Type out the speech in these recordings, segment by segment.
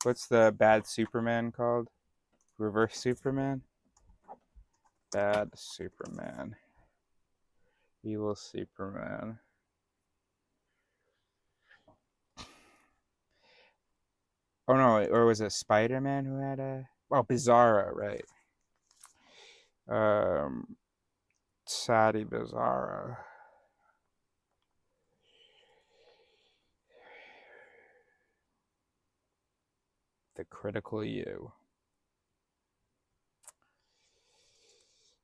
what's the bad Superman called? Reverse Superman? Bad Superman. Evil Superman. Oh no, or was it Spider-Man who had a... Oh, Bizarro, right. Sadi Bizarro. The critical you.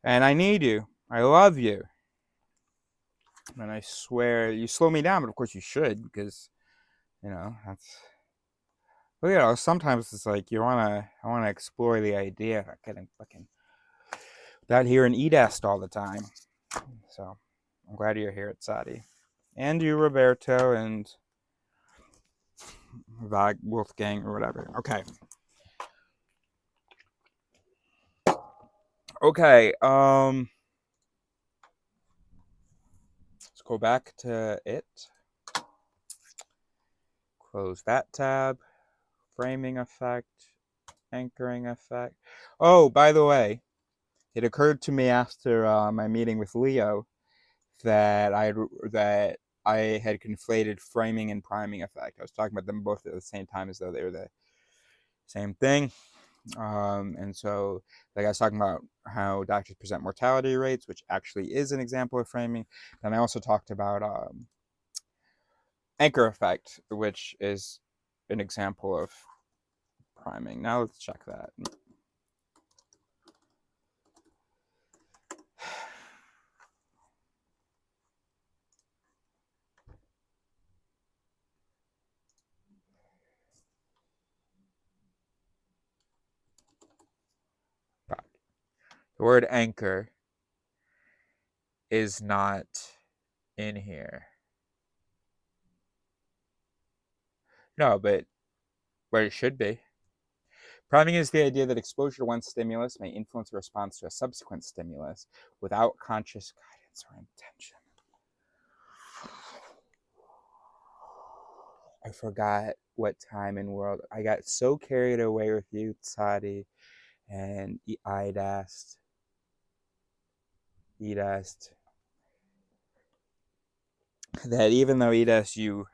And I need you. I love you. And I swear, you slow me down, but of course you should, because, that's... Well, sometimes it's like I wanna explore the idea of getting fucking... without hearing Edest all the time. So, I'm glad you're here at Sadi. And you, Roberto, and Wolfgang, or whatever. Okay. Okay, let's go back to it. Close that tab. Framing effect. Anchoring effect. Oh, by the way, it occurred to me after my meeting with Leo that I had conflated framing and priming effect. I was talking about them both at the same time as though they were the same thing. And so, like I was talking about how doctors present mortality rates, which actually is an example of framing. Then I also talked about anchor effect, which is an example of priming. Now let's check that. The word anchor is not in here. No, but where it should be. Priming is the idea that exposure to one stimulus may influence a response to a subsequent stimulus without conscious guidance or intention. I forgot what time in world. I got so carried away with you, Sadi, and Edest, that even though Edest, you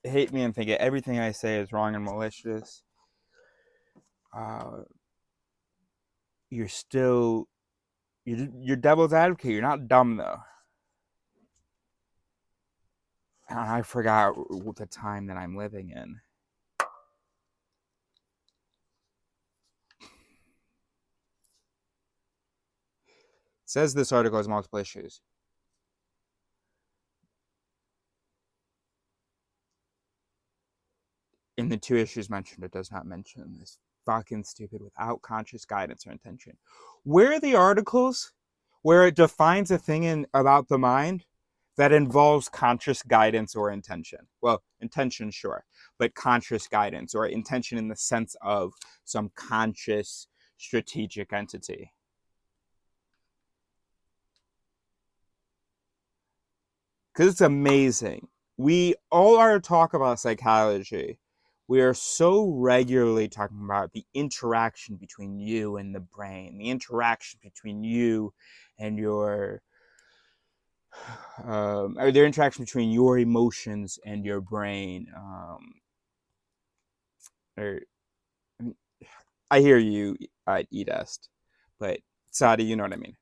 hate me and think everything I say is wrong and malicious, you're still, you're devil's advocate. You're not dumb, though. And I forgot the time that I'm living in. It says this article has multiple issues. In the 2 issues mentioned, it does not mention this fucking stupid without conscious guidance or intention. Where are the articles where it defines a thing about the mind that involves conscious guidance or intention? Well, intention, sure, but conscious guidance or intention in the sense of some conscious strategic entity. Because it's amazing. We all our talk about psychology, we are so regularly talking about the interaction between you and the brain, the interaction between you and your, or the interaction between your emotions and your brain. I hear you, Edest, but Sadi, you know what I mean.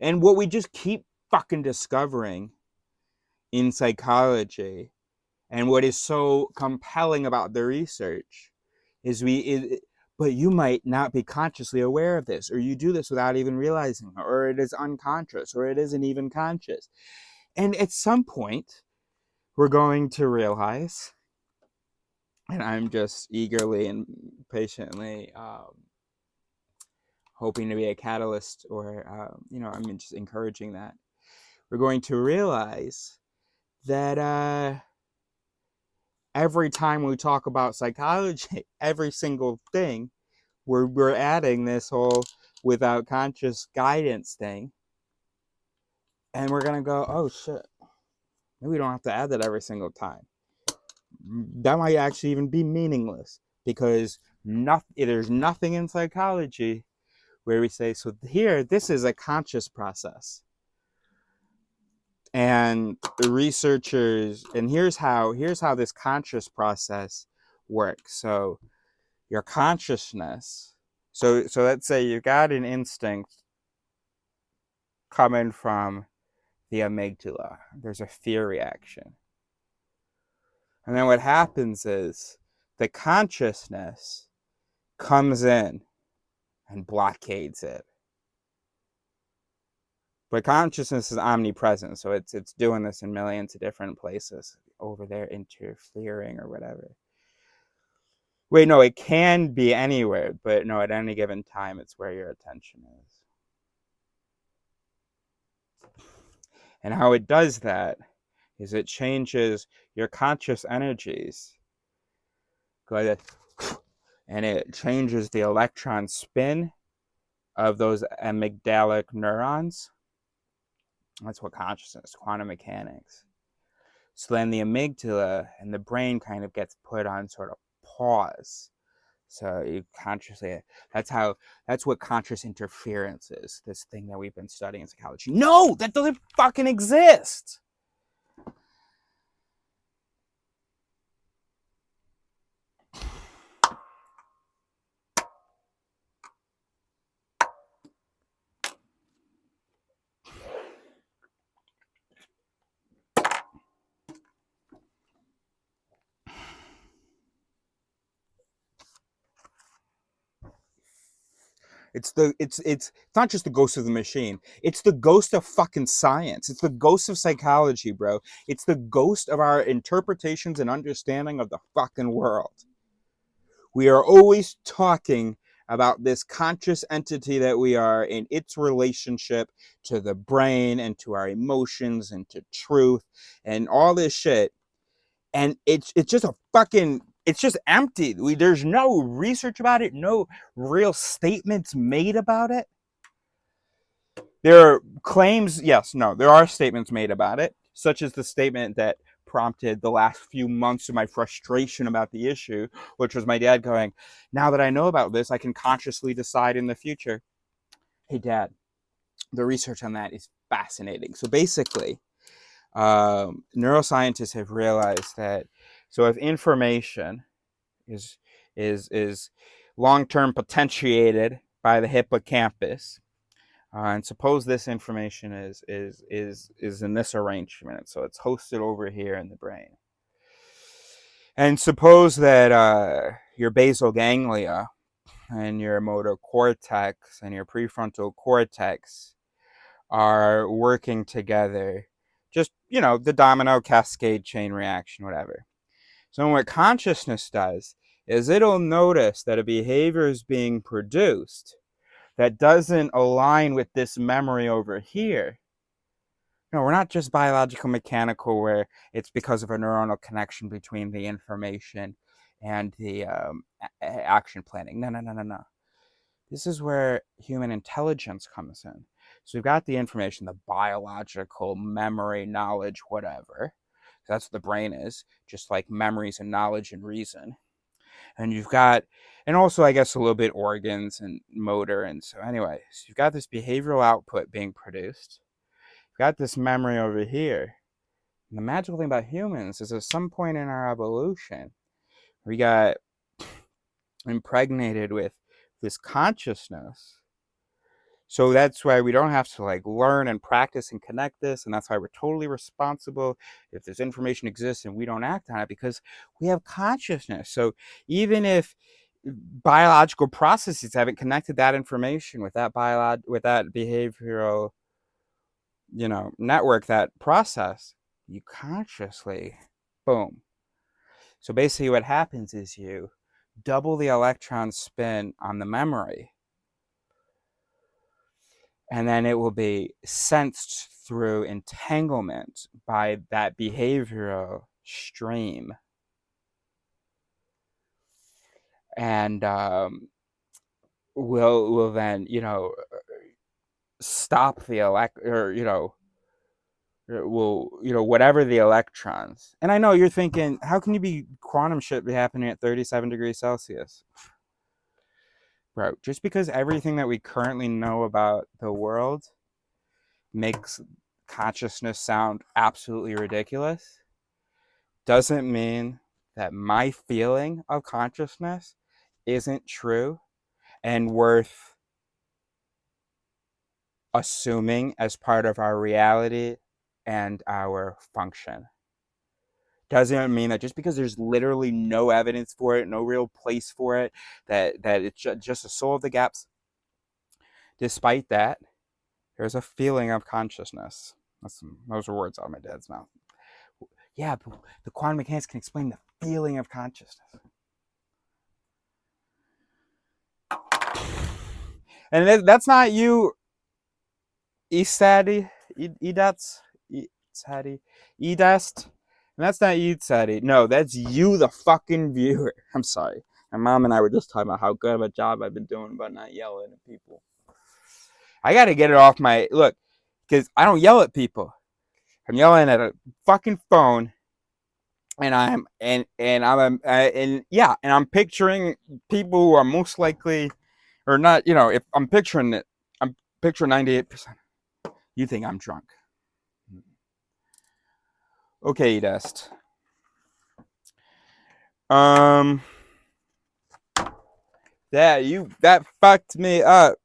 And what we just keep fucking discovering in psychology, and what is so compelling about the research, is but you might not be consciously aware of this, or you do this without even realizing, or it is unconscious, or it isn't even conscious. And at some point, we're going to realize, and I'm just eagerly and patiently hoping to be a catalyst, or I'm just encouraging that. We're going to realize that every time we talk about psychology, every single thing, we're adding this whole without conscious guidance thing, and we're gonna go, oh shit, Maybe we don't have to add that every single time. That might actually even be meaningless because there's nothing in psychology where we say, so here, this is a conscious process. And the researchers, and here's how this conscious process works. So your consciousness, so let's say you got an instinct coming from the amygdala. There's a fear reaction. And then what happens is the consciousness comes in and blockades it. But consciousness is omnipresent, so it's doing this in millions of different places over there, interfering or whatever. Wait, no, it can be anywhere, but no, at any given time, it's where your attention is. And how it does that is it changes your conscious energies. And it changes the electron spin of those amygdalic neurons. That's what consciousness, quantum mechanics. So then the amygdala and the brain kind of gets put on sort of pause. So you consciously, that's what conscious interference is, this thing that we've been studying in psychology. No, that doesn't fucking exist. It's not just the ghost of the machine. It's the ghost of fucking science. It's the ghost of psychology, bro. It's the ghost of our interpretations and understanding of the fucking world. We are always talking about this conscious entity that we are and its relationship to the brain and to our emotions and to truth and all this shit. And it's just a fucking, it's just empty. There's no research about it, no real statements made about it. There are claims, yes, no, there are statements made about it, such as the statement that prompted the last few months of my frustration about the issue, which was my dad going, now that I know about this, I can consciously decide in the future. Hey, Dad, the research on that is fascinating. So basically, neuroscientists have realized that, so if information is long-term potentiated by the hippocampus, and suppose this information is in this arrangement, so it's hosted over here in the brain. And suppose that your basal ganglia and your motor cortex and your prefrontal cortex are working together, just, the domino cascade chain reaction, whatever. So what consciousness does is it'll notice that a behavior is being produced that doesn't align with this memory over here. No, we're not just biological mechanical where it's because of a neuronal connection between the information and the action planning. No. This is where human intelligence comes in. So we've got the information, the biological memory, knowledge, whatever. That's what the brain is, just like memories and knowledge and reason. And you've got, and also I guess a little bit organs and motor. And so anyway, so you've got this behavioral output being produced. You've got this memory over here. And the magical thing about humans is at some point in our evolution, we got impregnated with this consciousness. So that's why we don't have to learn and practice and connect this. And that's why we're totally responsible if this information exists and we don't act on it, because we have consciousness. So even if biological processes haven't connected that information with that behavioral, network, that process, you consciously, boom. So basically what happens is you double the electron spin on the memory, and then it will be sensed through entanglement by that behavioral stream. And will then, stop the will, whatever the electrons. And I know you're thinking, how can you be quantum shit be happening at 37 degrees Celsius? Bro, just because everything that we currently know about the world makes consciousness sound absolutely ridiculous doesn't mean that my feeling of consciousness isn't true and worth assuming as part of our reality and our function. Doesn't mean that just because there's literally no evidence for it, no real place for it, that it's just a soul of the gaps. Despite that, there's a feeling of consciousness. Those are words out of my dad's mouth. Yeah, but the quantum mechanics can explain the feeling of consciousness. And that's not you, Eastadi, Edats, Edast. And that's not you, Sadie. No, that's you, the fucking viewer. I'm sorry. My mom and I were just talking about how good of a job I've been doing about not yelling at people. I gotta get it off my look, because I don't yell at people. I'm yelling at a fucking phone, and I'm picturing people who are most likely, or not. If I'm picturing it, I'm picturing 98%. You think I'm drunk? Okay, Edest. That fucked me up.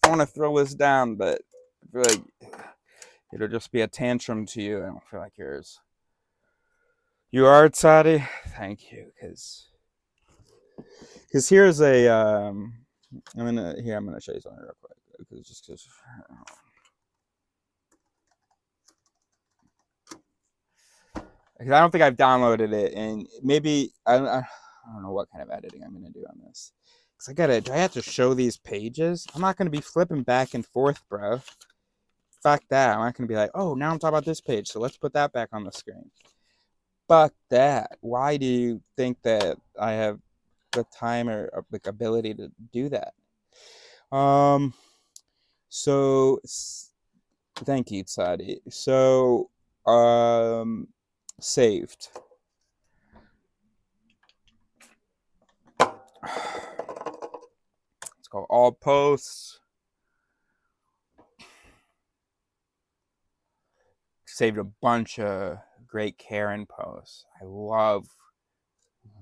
I want to throw this down, but I feel like it'll just be a tantrum to you. I don't feel like yours. You are, Tsadi? Thank you, because here's a I'm gonna show you something real quick. Because I don't think I've downloaded it, and maybe I don't know what kind of editing I'm gonna do on this. Because I have to show these pages. I'm not gonna be flipping back and forth, bro. Fuck that. I'm not gonna be like, oh, now I'm talking about this page, so let's put that back on the screen. Fuck that. Why do you think that I have the time or like ability to do that? So thank you, Tsadi. So saved. Let's go all posts. Saved a bunch of great Karen posts. I love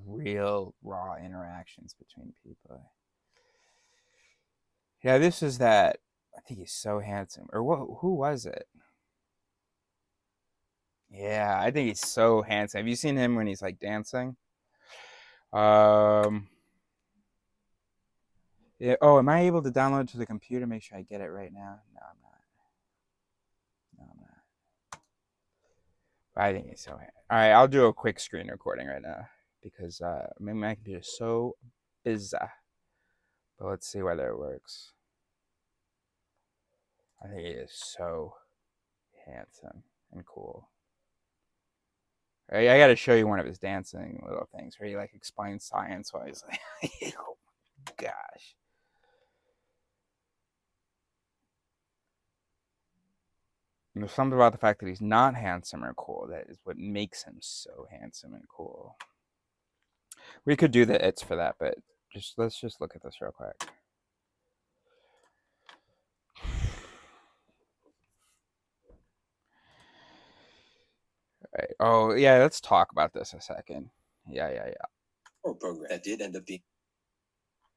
real raw interactions between people. Yeah, this is that. I think he's so handsome. Or who was it? Yeah, I think he's so handsome. Have you seen him when he's like dancing? Yeah, oh, am I able to download it to the computer? Make sure I get it right now. No, I'm not. I think he's so handsome. All right, I'll do a quick screen recording right now because my computer is so busy. But let's see whether it works. I think he is so handsome and cool. I got to show you one of his dancing little things where he like explains science while he's like, oh my gosh. And there's something about the fact that he's not handsome or cool that is what makes him so handsome and cool. We could do the its for that, but let's just look at this real quick. Right. Oh yeah, let's talk about this a second. Yeah. Or program that did end up being.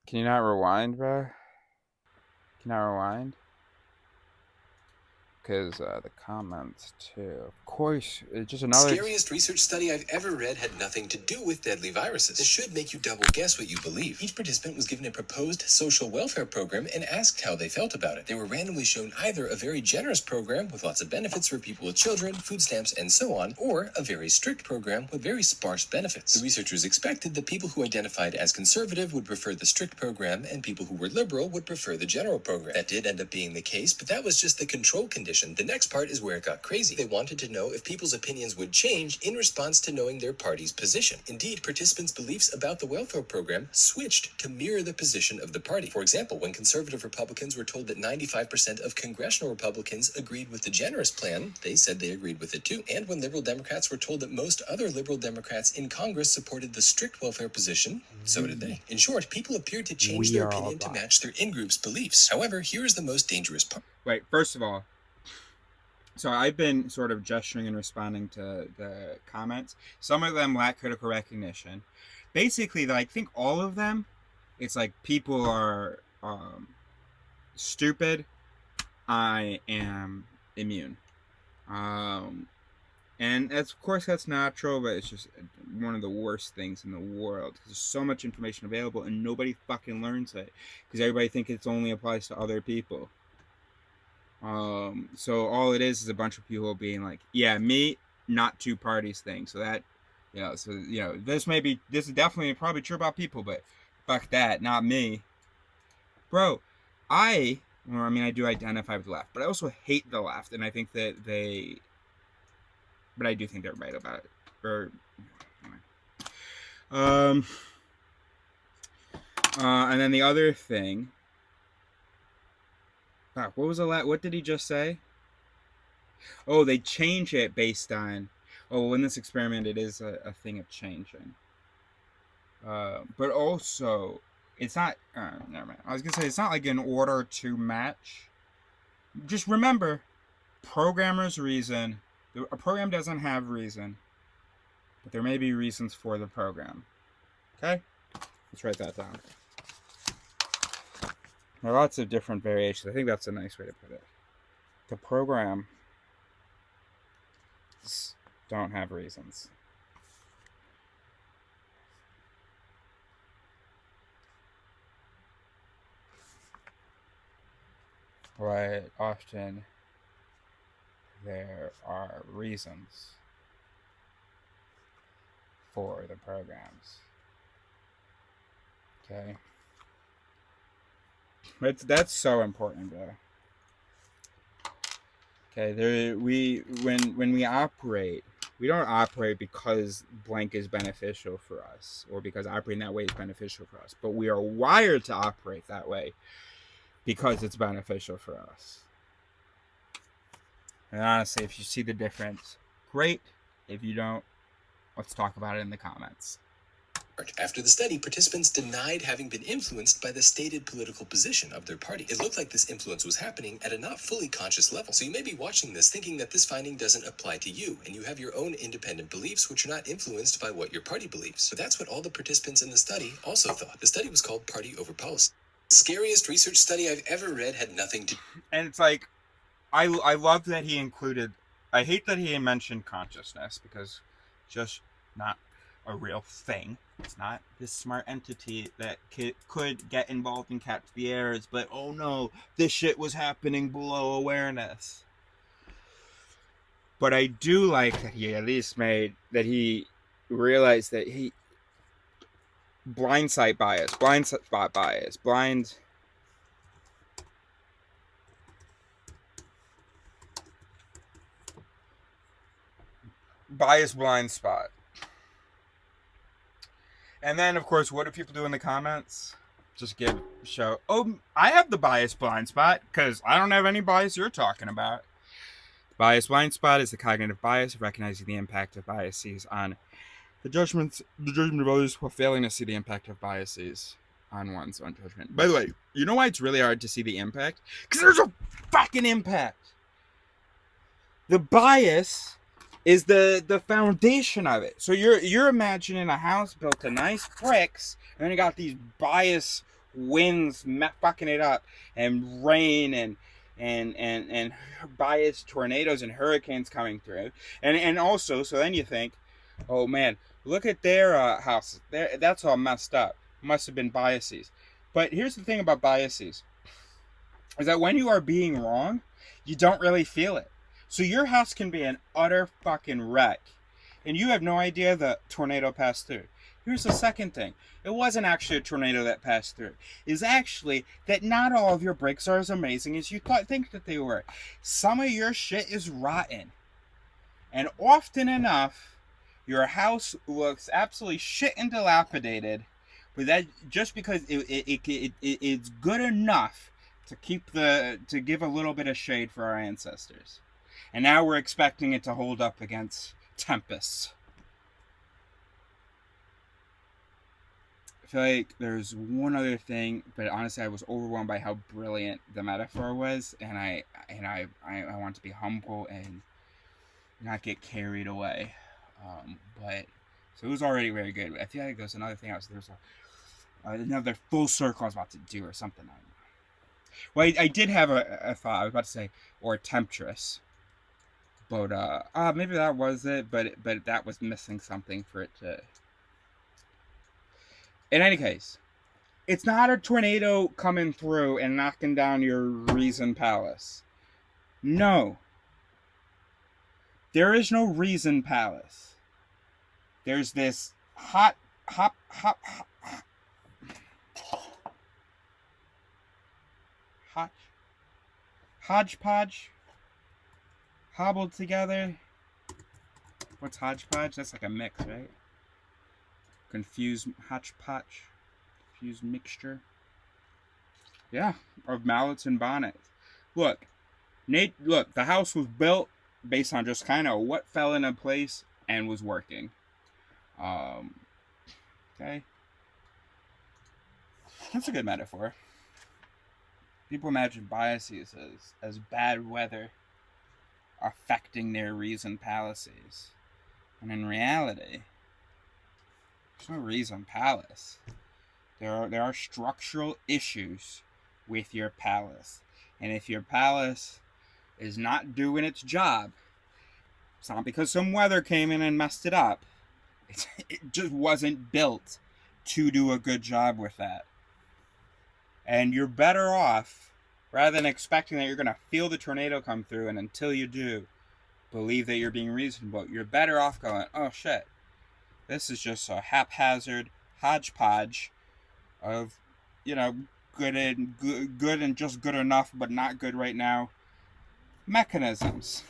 Can you not rewind, bro? Can I rewind? Because the comments too. Of course, it's just another. The scariest research study I've ever read had nothing to do with deadly viruses. This should make you double guess what you believe. Each participant was given a proposed social welfare program and asked how they felt about it. They were randomly shown either a very generous program with lots of benefits for people with children, food stamps, and so on, or a very strict program with very sparse benefits. The researchers expected that people who identified as conservative would prefer the strict program and people who were liberal would prefer the general program. That did end up being the case, but that was just the control condition. position. The next part is where it got crazy. They wanted to know if people's opinions would change in response to knowing their party's position. Indeed, participants' beliefs about the welfare program switched to mirror the position of the party. For example, when conservative Republicans were told that 95% of congressional Republicans agreed with the generous plan, they said they agreed with it too. And when liberal Democrats were told that most other liberal Democrats in Congress supported the strict welfare position, so did they. In short, people appeared to change their opinion to match their in-group's beliefs. However, here is the most dangerous part. Wait, first of all, so I've been sort of gesturing and responding to the comments. Some of them lack critical recognition. Basically, I think all of them, it's like people are stupid. I am immune. And of course that's natural, but it's just one of the worst things in the world. Because there's so much information available and nobody fucking learns it. Because everybody thinks it only applies to other people. So all it is a bunch of people being like, yeah, me, not two parties thing. So that, this is definitely probably true about people, but fuck that, not me. Bro, I do identify with the left, but I also hate the left, and I think that but I do think they're right about it. And then the other thing, what was what did he just say? Oh, they change it based on, in this experiment it is a thing of changing. But also, it's not, never mind. I was going to say, it's not like in order to match. Just remember, programmers reason. A program doesn't have reason, but there may be reasons for the program. Okay? Let's write that down. There are lots of different variations. I think that's a nice way to put it. The program don't have reasons. But often there are reasons for the programs. Okay? That's so important, though. Okay, when we operate, we don't operate because blank is beneficial for us, or because operating that way is beneficial for us, but we are wired to operate that way because it's beneficial for us. And honestly, if you see the difference, great. If you don't, let's talk about it in the comments. After the study, participants denied having been influenced by the stated political position of their party. It looked like this influence was happening at a not fully conscious level. So you may be watching this thinking that this finding doesn't apply to you, and you have your own independent beliefs which are not influenced by what your party believes. But that's what all the participants in the study also thought. The study was called Party Over Policy. The scariest research study I've ever read had nothing to... And it's like, I love that he included... I hate that he mentioned consciousness, because just not a real thing. It's not this smart entity that could get involved and catch the errors, but oh no, this shit was happening below awareness. But I do like that he at least he realized that he blind spot bias, blind spot. And then, of course, what do people do in the comments? Just I have the bias blind spot, because I don't have any bias you're talking about. Bias blind spot is the cognitive bias of recognizing the impact of biases on the judgment of others while failing to see the impact of biases on one's own judgment. By the way, you know why it's really hard to see the impact? Because there's a fucking impact. The bias is the foundation of it. So you're imagining a house built to nice bricks, and then you got these bias winds fucking it up, and rain and bias tornadoes and hurricanes coming through, and also, so then you think, oh man, look at their house, that's all messed up, must have been biases. But here's the thing about biases, is that when you are being wrong, you don't really feel it. So your house can be an utter fucking wreck, And you have no idea the tornado passed through. Here's the second thing. It wasn't actually a tornado that passed through. It's actually that not all of your bricks are as amazing as you think that they were. Some of your shit is rotten. And often enough, your house looks absolutely shit and dilapidated, but that just because it's good enough to give a little bit of shade for our ancestors. And now we're expecting it to hold up against tempests. I feel like there's one other thing, but honestly I was overwhelmed by how brilliant the metaphor was, and I want to be humble and not get carried away. But so it was already very good. I feel like there's another thing there's another full circle I was about to do or something. I don't know. Well, I did have a thought. I was about to say, or temptress. But maybe that was it, but that was missing something for it to. In any case, it's not a tornado coming through and knocking down your Reason Palace. No. There is no Reason Palace. There's this hodgepodge hobbled together. What's hodgepodge? That's like a mix, right? Confused hodgepodge. Confused mixture. Yeah, of mallets and bonnets. Look, the house was built based on just kind of what fell into place and was working. Okay. That's a good metaphor. People imagine biases as bad weather affecting their Reason Palaces. And in reality, there's no Reason Palace. There are structural issues with your palace. And if your palace is not doing its job, it's not because some weather came in and messed it up. It just wasn't built to do a good job with that. And you're better off, rather than expecting that you're going to feel the tornado come through, and until you do, believe that you're being reasonable, you're better off going, oh shit, this is just a haphazard hodgepodge of, good and just good enough, but not good right now mechanisms.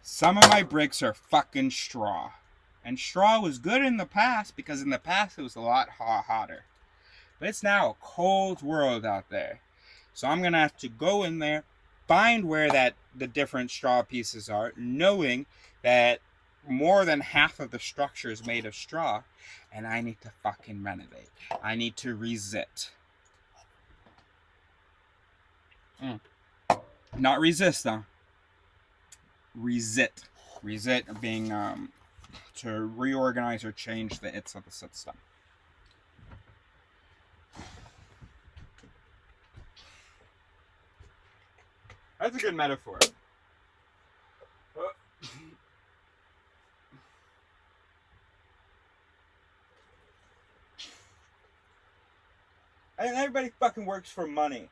Some of my bricks are fucking straw. And straw was good in the past because in the past it was a lot hotter. But it's now a cold world out there. So I'm going to have to go in there, find where the different straw pieces are, knowing that more than half of the structure is made of straw, and I need to fucking renovate. I need to resit. Not resist, though. Resit. Resit being to reorganize or change the its of the system. That's a good metaphor. I think everybody fucking works for money.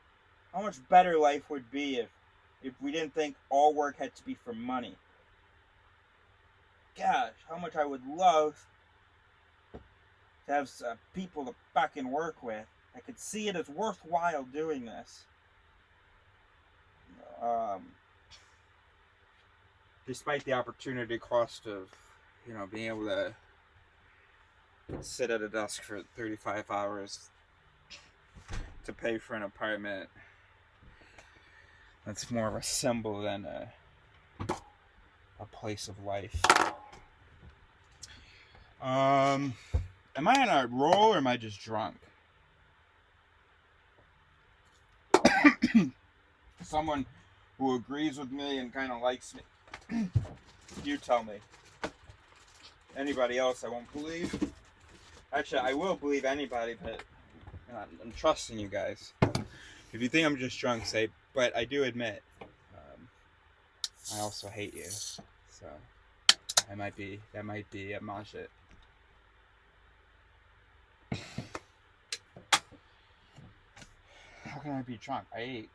How much better life would be if we didn't think all work had to be for money. Gosh, how much I would love to have people to fucking work with. I could see it as worthwhile doing this. Despite the opportunity cost of, being able to sit at a desk for 35 hours to pay for an apartment that's more of a symbol than a place of life. Am I on a roll or am I just drunk? Someone who agrees with me and kind of likes me. You tell me. Anybody else I won't believe. Actually, I will believe anybody, but I'm trusting you guys. If you think I'm just drunk, say, but I do admit, I also hate you. So, that might be a manship. How can I be drunk? I ate.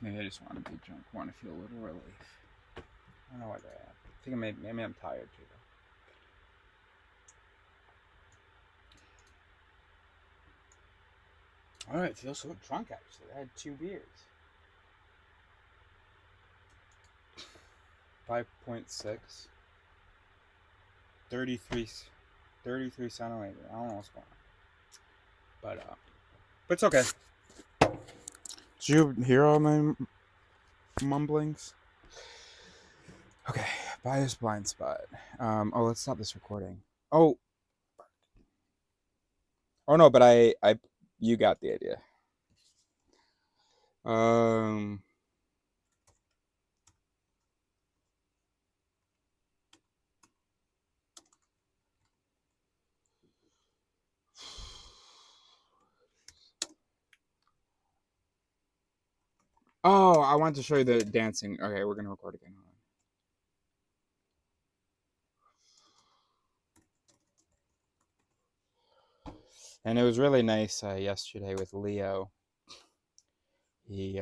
Maybe I just want to be drunk, want to feel a little relief. I don't know why that happened. I think maybe I'm tired too, though. I don't feel so drunk, actually. I had 2 beers. 5.6. 33 centimeters. I don't know what's going on. But it's okay. Did you hear all my mumblings? Okay, bias blind spot. Let's stop this recording. Oh no, but you got the idea. Oh, I wanted to show you the dancing. Okay, we're gonna record again. And it was really nice yesterday with Leo. He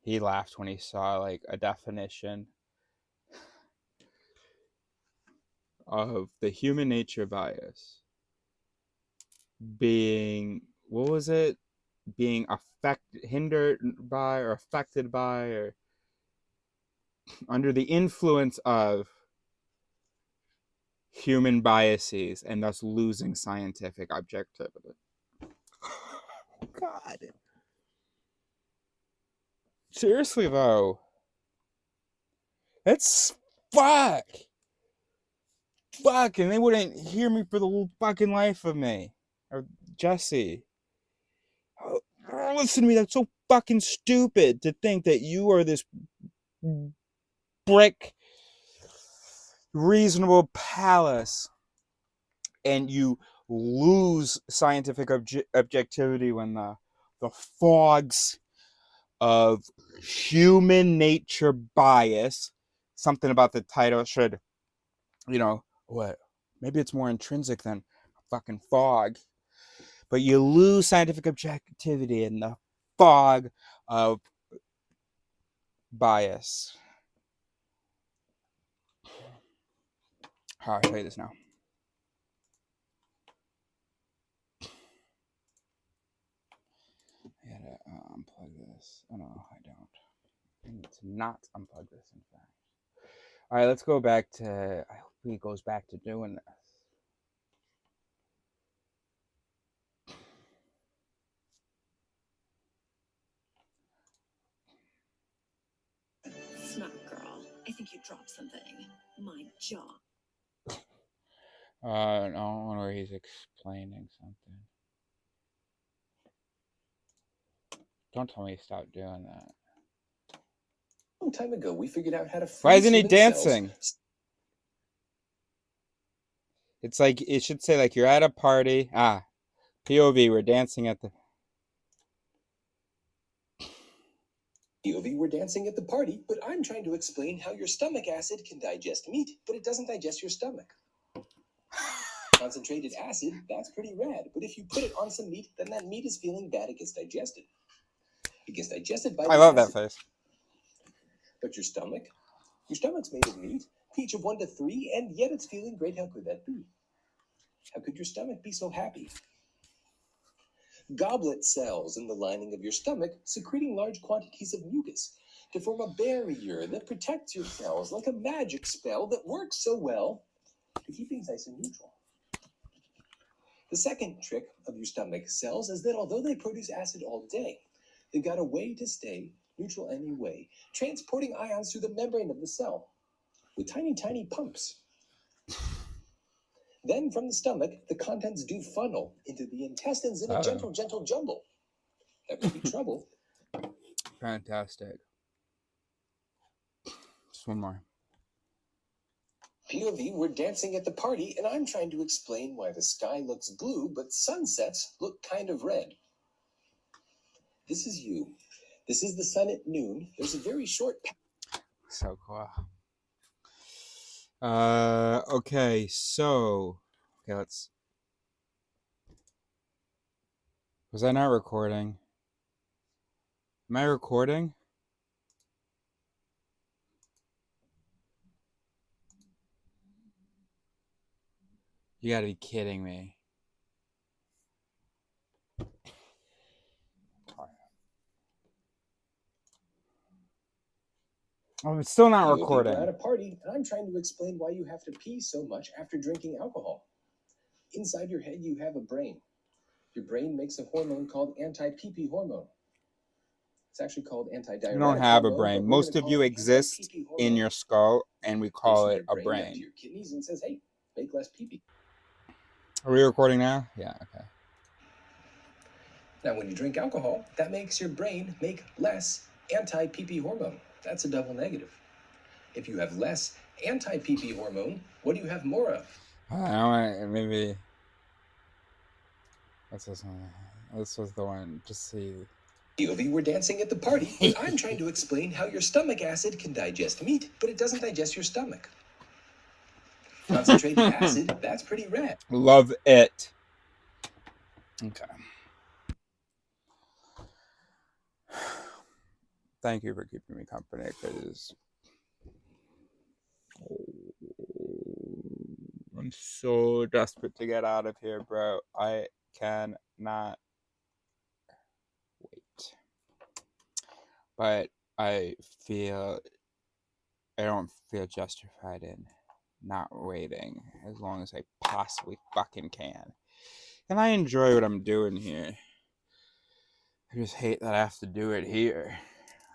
laughed when he saw like a definition of the human nature bias being, what was it? Being hindered by or affected by or under the influence of human biases and thus losing scientific objectivity. God. Seriously though. That's fuck. Fuck, and they wouldn't hear me for the whole fucking life of me. Or Jesse. Oh, listen to me, that's so fucking stupid to think that you are this brick reasonable palace and you lose scientific objectivity when the fogs of human nature bias, something about the title should, what? Maybe it's more intrinsic than a fucking fog. But you lose scientific objectivity in the fog of bias. How do I play this now? I gotta unplug this. Oh no, I don't. I need to not unplug this, in fact. Alright, let's go back to... I hope he goes back to doing this. Smart girl. I think you dropped something. My jaw. No, where he's explaining something. Don't tell me to stop doing that. A long time ago, we figured out how to freeze Why isn't he human dancing? cells. It's like, it should say like you're at a party. POV, we're dancing at the... POV, we're dancing at the party, but I'm trying to explain how your stomach acid can digest meat, but it doesn't digest your stomach. Concentrated acid, that's pretty rad, but if you put it on some meat, then that meat is feeling bad, it gets digested. It gets digested by I love that face. But your stomach's made of meat, pH of 1 to 3, and yet it's feeling great. How could that be? How could your stomach be so happy? Goblet cells in the lining of your stomach secreting large quantities of mucus to form a barrier that protects your cells like a magic spell that works so well to keep things nice and neutral. The second trick of your stomach cells is that although they produce acid all day, they've got a way to stay neutral anyway, transporting ions through the membrane of the cell with tiny, tiny pumps. Then from the stomach, the contents do funnel into the intestines in a gentle, gentle jumble. That could be trouble. Fantastic. Just one more. POV, we're dancing at the party, and I'm trying to explain why the sky looks blue, but sunsets look kind of red. This is you. This is the sun at noon. There's a very short... So cool. Okay, so... Okay, let's... Was I not recording? Am I recording? You gotta be kidding me. Oh, it's still not recording. We're at a party, and I'm trying to explain why you have to pee so much after drinking alcohol. Inside your head, you have a brain. Your brain makes a hormone called anti-pee-pee hormone. It's actually called antidiuretic. You don't have a hormone, brain. but we're Most gonna of call you it exist anti-pee-pee in hormone. your skull, and we Goes call from it your a brain up to brain. your kidneys and says, "Hey, make less pee-pee." Are we recording now? Yeah, okay. Now, when you drink alcohol, that makes your brain make less anti-pee-pee hormone. That's a double negative. If you have less anti-pee-pee hormone, what do you have more of? I want maybe. What's this one? This was the one. Just see. POV, we're dancing at the party, but I'm trying to explain how your stomach acid can digest meat, but it doesn't digest your stomach. Concentrated acid, that's pretty rad. Love it. Okay. Thank you for keeping me company, because I'm so desperate to get out of here, bro. I cannot wait. But I don't feel justified in not waiting as long as I possibly fucking can. And I enjoy what I'm doing here. I just hate that I have to do it here.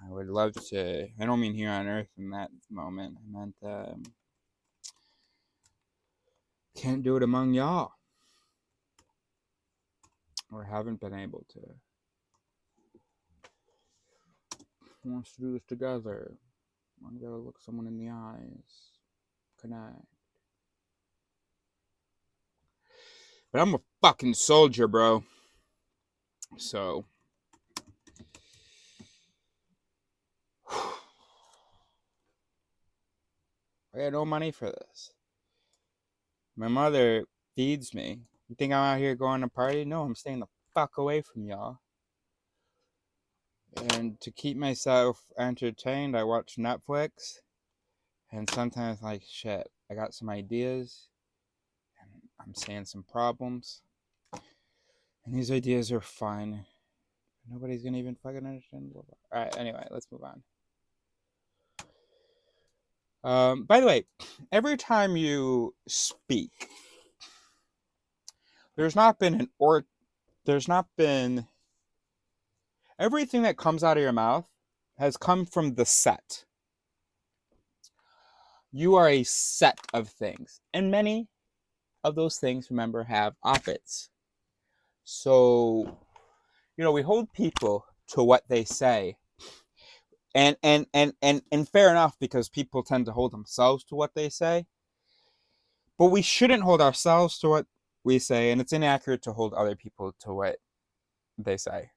I would love to. I don't mean here on Earth in that moment. I meant can't do it among y'all, or haven't been able to. Who wants to do this together? I gotta look someone in the eyes, connect. But I'm a fucking soldier, bro. So I got no money for this. My mother feeds me. You think I'm out here going to party? No, I'm staying the fuck away from y'all. And to keep myself entertained, I watch Netflix. And sometimes, like, shit, I got some ideas. And I'm seeing some problems. And these ideas are fine. Nobody's gonna even fucking understand. Alright, anyway, let's move on. By the way, every time you speak, there's not been everything that comes out of your mouth has come from the set. You are a set of things, and many of those things, remember, have opposites. So, we hold people to what they say, and fair enough, because people tend to hold themselves to what they say. But we shouldn't hold ourselves to what we say, and it's inaccurate to hold other people to what they say.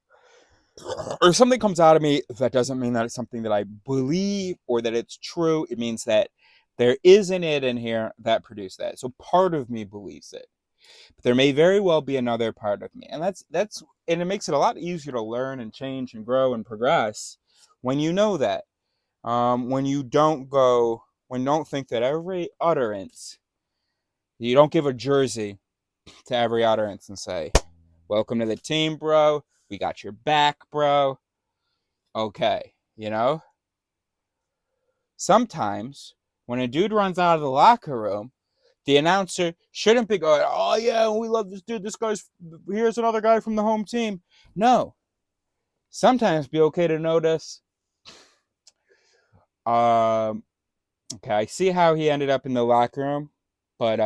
Or if something comes out of me, that doesn't mean that it's something that I believe or that it's true. It means that there is an it in here that produced that. So part of me believes it. But there may very well be another part of me. And and it makes it a lot easier to learn and change and grow and progress when you know that. When you don't think that every utterance, you don't give a jersey to every utterance and say, welcome to the team, bro. We got your back, bro. Okay, Sometimes when a dude runs out of the locker room, the announcer shouldn't be going, oh yeah, we love this dude. Here's another guy from the home team. No. Sometimes be okay to notice. Okay, I see how he ended up in the locker room, but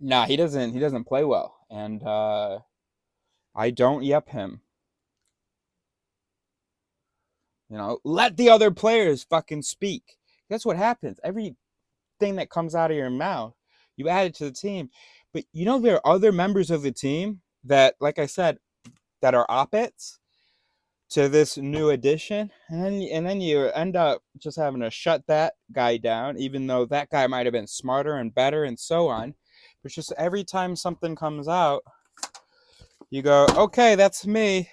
nah, he doesn't play well. And I don't yep him. Let the other players fucking speak. That's what happens. Everything that comes out of your mouth, you add it to the team. But there are other members of the team that, like I said, that are op-eds to this new addition. And then you end up just having to shut that guy down, even though that guy might have been smarter and better and so on. But it's just every time something comes out, you go, okay, that's me.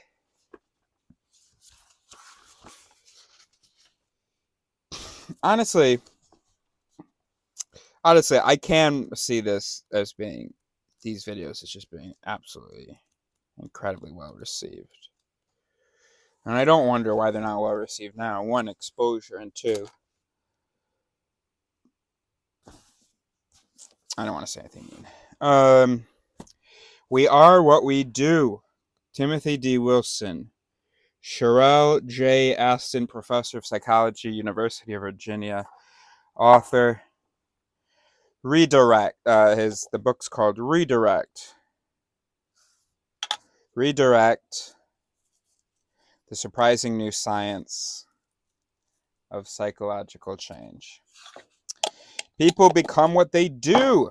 honestly, I can see this as being these videos as just being absolutely incredibly well received. And I don't wonder why they're not well received now. One, exposure, and two, I don't want to say anything mean. We are what we do. Timothy D. Wilson, Sherelle J. Aston, professor of psychology, University of Virginia, author. Redirect. The book's called Redirect. Redirect: The Surprising New Science of Psychological Change. People become what they do.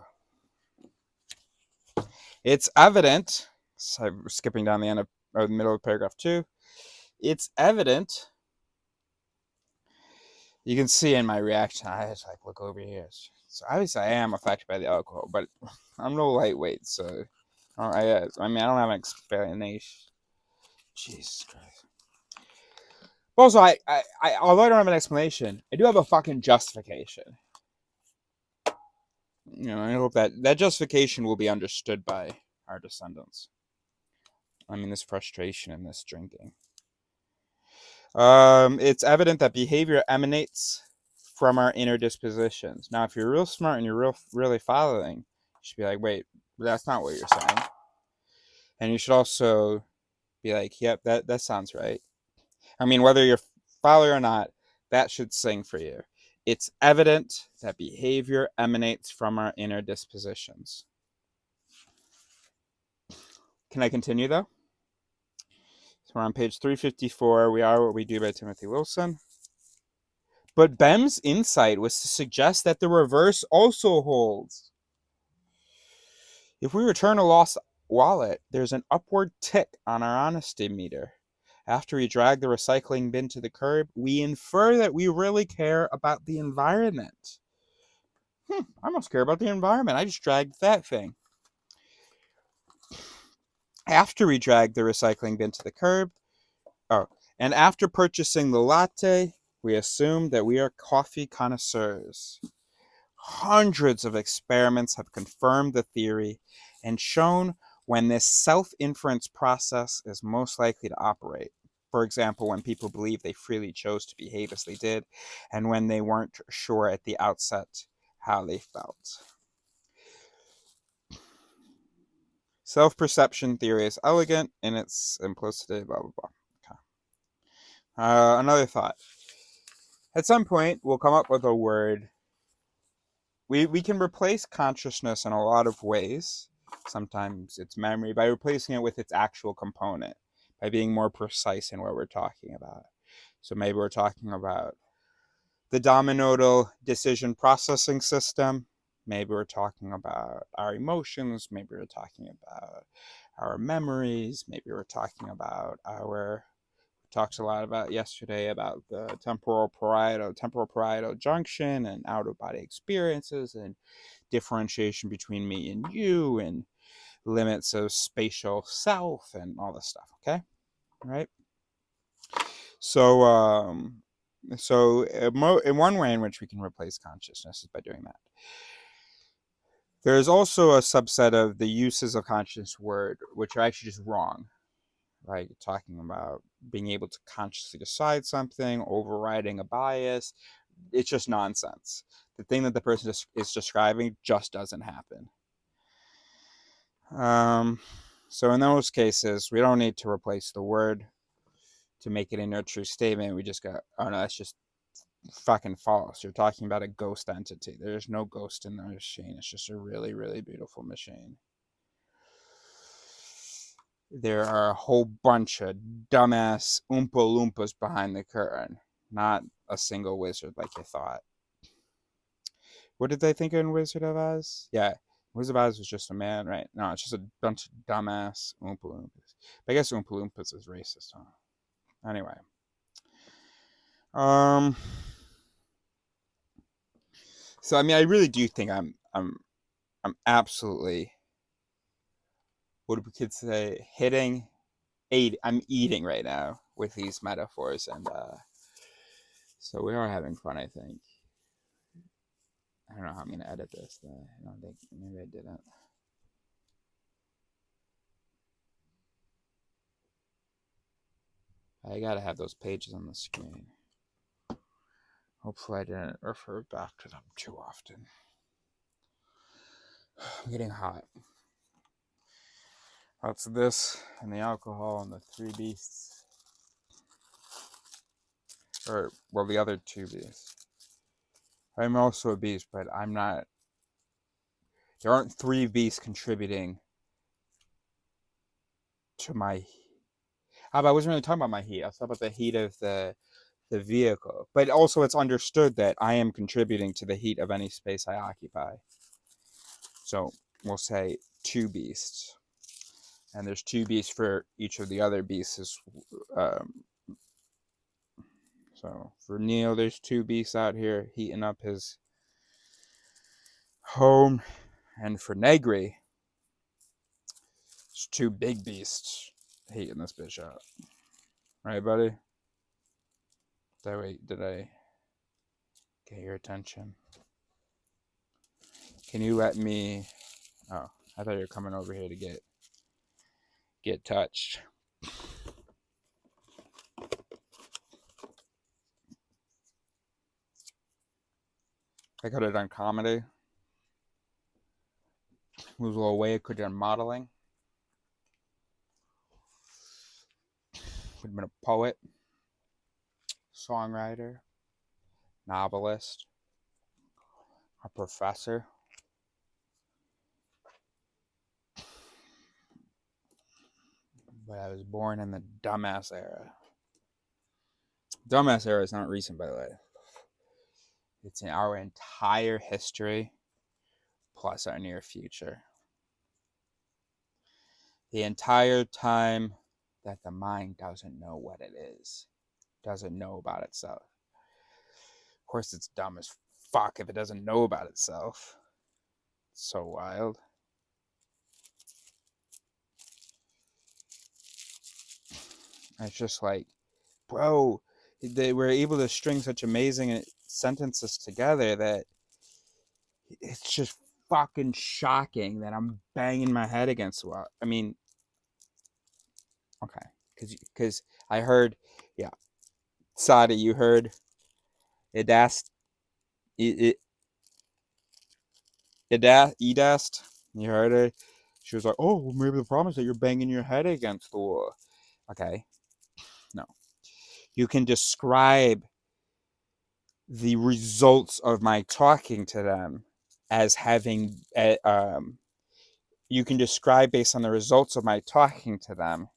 It's evident. So I'm skipping down the end of or the middle of paragraph 2. It's evident. You can see in my reaction, I just like look over here. So obviously, I am affected by the alcohol, but I'm no lightweight, so I don't have an explanation. Jesus Christ. Also, although I don't have an explanation, I do have a fucking justification. I hope that justification will be understood by our descendants. I mean, this frustration and this drinking. It's evident that behavior emanates from our inner dispositions. Now, if you're real smart and you're really following, you should be like, wait, that's not what you're saying. And you should also be like, yep, that sounds right. I mean, whether you're follower or not, that should sing for you. It's evident that behavior emanates from our inner dispositions. Can I continue, though? So we're on page 354. We Are What We Do by Timothy Wilson. But Bem's insight was to suggest that the reverse also holds. If we return a lost wallet, there's an upward tick on our honesty meter. After we drag the recycling bin to the curb, we infer that we really care about the environment. I must care about the environment. I just dragged that thing. After we drag the recycling bin to the curb, and after purchasing the latte, we assume that we are coffee connoisseurs. Hundreds of experiments have confirmed the theory and shown when this self-inference process is most likely to operate. For example, when people believe they freely chose to behave as they did, and when they weren't sure at the outset how they felt. Self-perception theory is elegant in its simplicity, blah, blah, blah. Okay. Another thought. At some point, we'll come up with a word. We can replace consciousness in a lot of ways. Sometimes it's memory, by replacing it with its actual component, by being more precise in what we're talking about. So maybe we're talking about the dominodal decision processing system. Maybe we're talking about our emotions. Maybe we're talking about our memories. Maybe we're talking about talked a lot about yesterday about the temporal parietal junction and out of body experiences and differentiation between me and you and limits of spatial self and all this stuff. Okay, right? So in one way in which we can replace consciousness is by doing that. There is also a subset of the uses of conscious word which are actually just wrong. Right, talking about being able to consciously decide something, overriding a bias. It's just nonsense. The thing that the person is describing just doesn't happen. So in those cases, we don't need to replace the word to make it into a true statement. We just go, oh no, that's just fucking false. You're talking about a ghost entity. There's no ghost in the machine. It's just a really, really beautiful machine. There are a whole bunch of dumbass Oompa Loompas behind the curtain. Not a single wizard like you thought. What did they think in Wizard of Oz? Yeah, Wizard of Oz was just a man, right? No, it's just a bunch of dumbass Oompa Loompas. But I guess Oompa Loompas is racist, huh? Anyway. So I mean, I really do think I'm absolutely, what we could say, I'm eating right now with these metaphors, and so we are having fun, I think. I don't know how I'm going to edit this. I don't think, maybe I didn't. I gotta have those pages on the screen. Hopefully I didn't refer back to them too often. I'm getting hot. That's this and the alcohol and the 3 beasts. Or, well, the other 2 beasts. I'm also a beast, but I'm not. There aren't 3 beasts contributing to my. I wasn't really talking about my heat. I was talking about the heat of the vehicle. But also, it's understood that I am contributing to the heat of any space I occupy. So we'll say 2 beasts. And there's 2 beasts for each of the other beasts. So for Neil, there's 2 beasts out here heating up his home. And for Negri, there's 2 big beasts heating this bitch up. Right, buddy? Did I get your attention? Can you let me... Oh, I thought you were coming over here to get touched. I could have done comedy. Lose a little weight. Could have done modeling. Would have been a poet, songwriter, novelist, a professor. But I was born in the dumbass era. Dumbass era is not recent, by the way. It's in our entire history, plus our near future. The entire time that the mind doesn't know what it is, doesn't know about itself. Of course, it's dumb as fuck if it doesn't know about itself. It's so wild. It's just like, bro, they were able to string such amazing sentences together that it's just fucking shocking that I'm banging my head against the wall. I mean, okay, because I heard, yeah, Sada, you heard Edast, Edast, you heard it? She was like, oh, well, maybe the problem is that you're banging your head against the wall. Okay, no. You can describe the results of my talking to them as having, you can describe based on the results of my talking to them,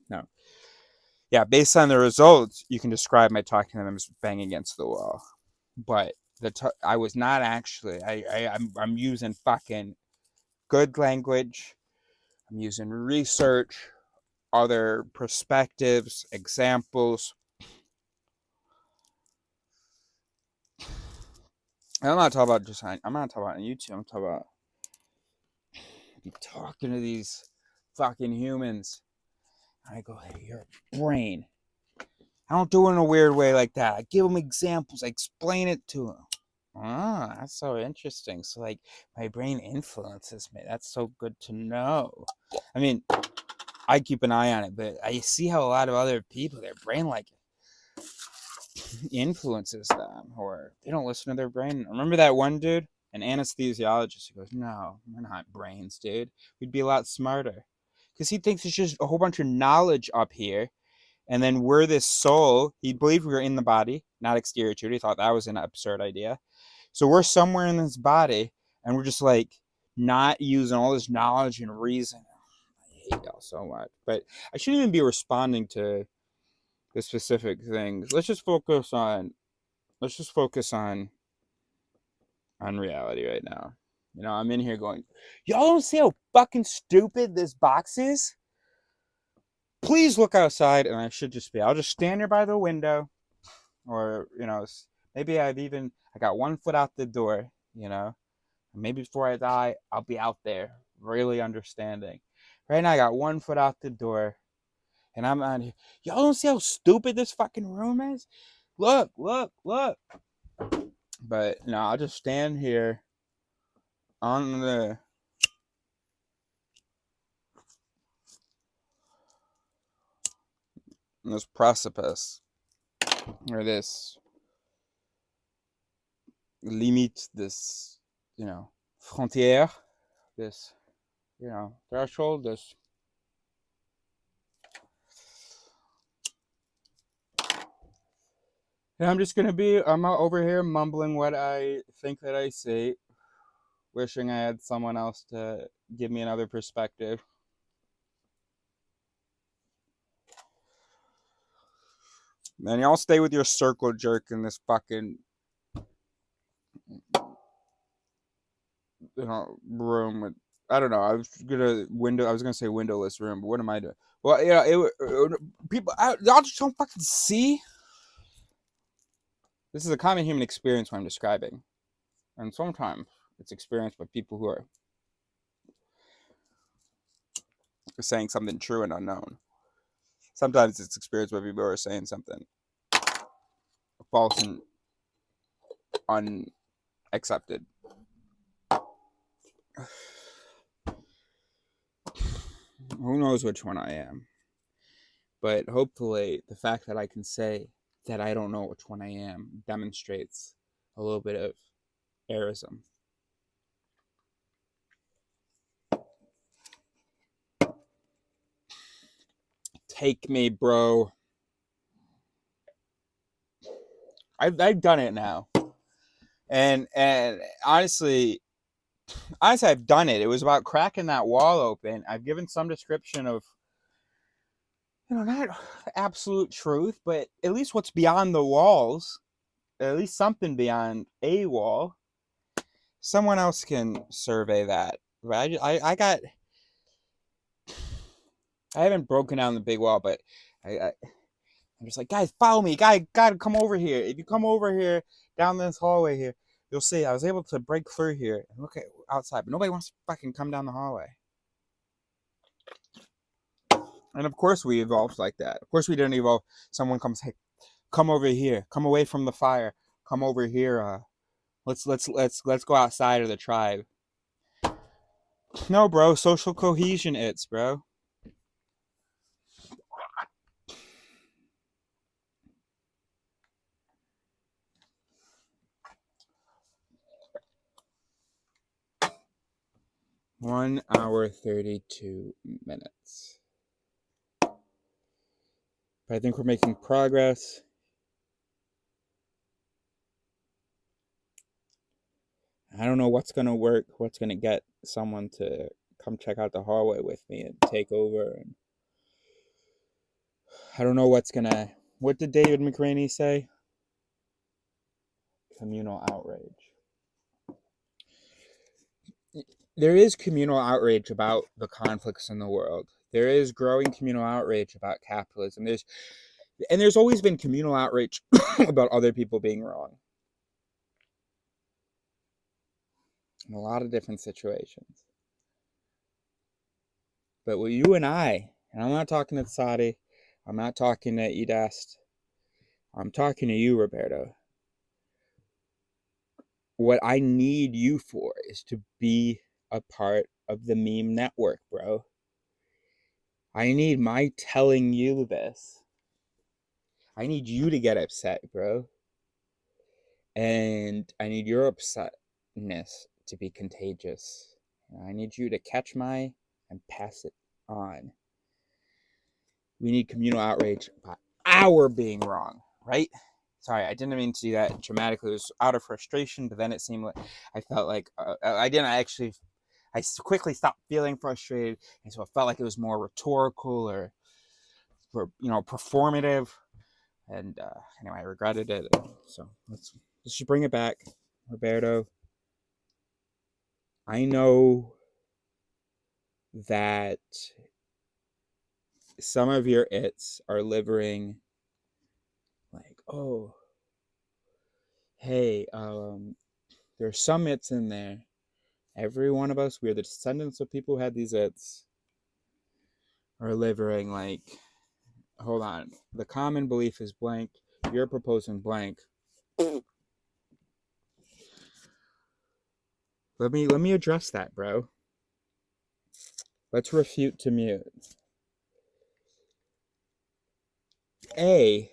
no. Yeah, based on the results, you can describe my talking to them as banging against the wall. But I was not actually, I'm using fucking good language. I'm using research, other perspectives, examples. And I'm not talking about I'm not talking about on YouTube. I'm talking about talking to these fucking humans. I go, hey, your brain. I don't do it in a weird way like that. I give them examples. I explain it to them. Ah, that's so interesting. So, like, my brain influences me. That's so good to know. I mean, I keep an eye on it, but I see how a lot of other people, their brain, like, influences them, or they don't listen to their brain. Remember that one dude, an anesthesiologist, who goes, no, we're not brains, dude. We'd be a lot smarter. Because he thinks it's just a whole bunch of knowledge up here, and then we're this soul. He believed we were in the body, not exterior to it. He thought that was an absurd idea. So we're somewhere in this body, and we're just like not using all this knowledge and reason. I hate y'all so much. But I shouldn't even be responding to the specific things. Let's just focus on reality right now. You know, I'm in here going, y'all don't see how fucking stupid this box is? Please look outside, and I'll just stand here by the window, or, you know, maybe I got 1 foot out the door, you know, maybe before I die, I'll be out there really understanding. Right now, I got 1 foot out the door, and I'm out here. Y'all don't see how stupid this fucking room is? Look. But no, I'll just stand here on this precipice, or this limite, this, frontière, this, threshold, this. And I'm over here mumbling what I think that I see, wishing I had someone else to give me another perspective. Man, y'all stay with your circle jerk in this fucking, room with, I don't know. I was gonna say windowless room, but what am I doing? Well, people, y'all just don't fucking see. This is a common human experience what I'm describing, and sometimes it's experienced by people who are saying something true and unknown. Sometimes it's experienced by people who are saying something false and unaccepted. Who knows which one I am? But hopefully, the fact that I can say that I don't know which one I am demonstrates a little bit of arism. Take me, bro. I've done it now, and honestly, I've done it. It was about cracking that wall open. I've given some description of, not absolute truth, but at least what's beyond the walls. At least something beyond a wall. Someone else can survey that. Right? I haven't broken down the big wall, but I'm just like, guys, follow me. Gotta come over here. If you come over here down this hallway here, you'll see I was able to break through here and look at outside, but nobody wants to fucking come down the hallway. And of course we evolved like that. Of course we didn't evolve. Someone comes, hey, come over here. Come away from the fire. Come over here. Let's go outside of the tribe. No, bro. Social cohesion. It's bro. One hour 32 minutes. But I think we're making progress. I don't know what's gonna work, what's gonna get someone to come check out the hallway with me and take over. And I don't know what's gonna. What did David McRaney say? Communal outrage. There is communal outrage about the conflicts in the world. There is growing communal outrage about capitalism. There's always been communal outrage about other people being wrong. In a lot of different situations. But what you and I'm not talking to Sadi, I'm not talking to Edast, I'm talking to you, Roberto. What I need you for is to be a part of the meme network, bro. I need my telling you this. I need you to get upset, bro. And I need your upsetness to be contagious. I need you to catch my and pass it on. We need communal outrage about our being wrong, right? Sorry, I didn't mean to do that dramatically. It was out of frustration, but then it seemed like I felt like I didn't actually. I quickly stopped feeling frustrated, and so it felt like it was more rhetorical or performative. And anyway, I regretted it. So let's just bring it back, Roberto. I know that some of your its are livering like, oh, hey, there's some its in there. Every one of us, we are the descendants of people who had these its, are livering like, hold on, the common belief is blank. You're proposing blank. Let me address that, bro. Let's refute to mute. A,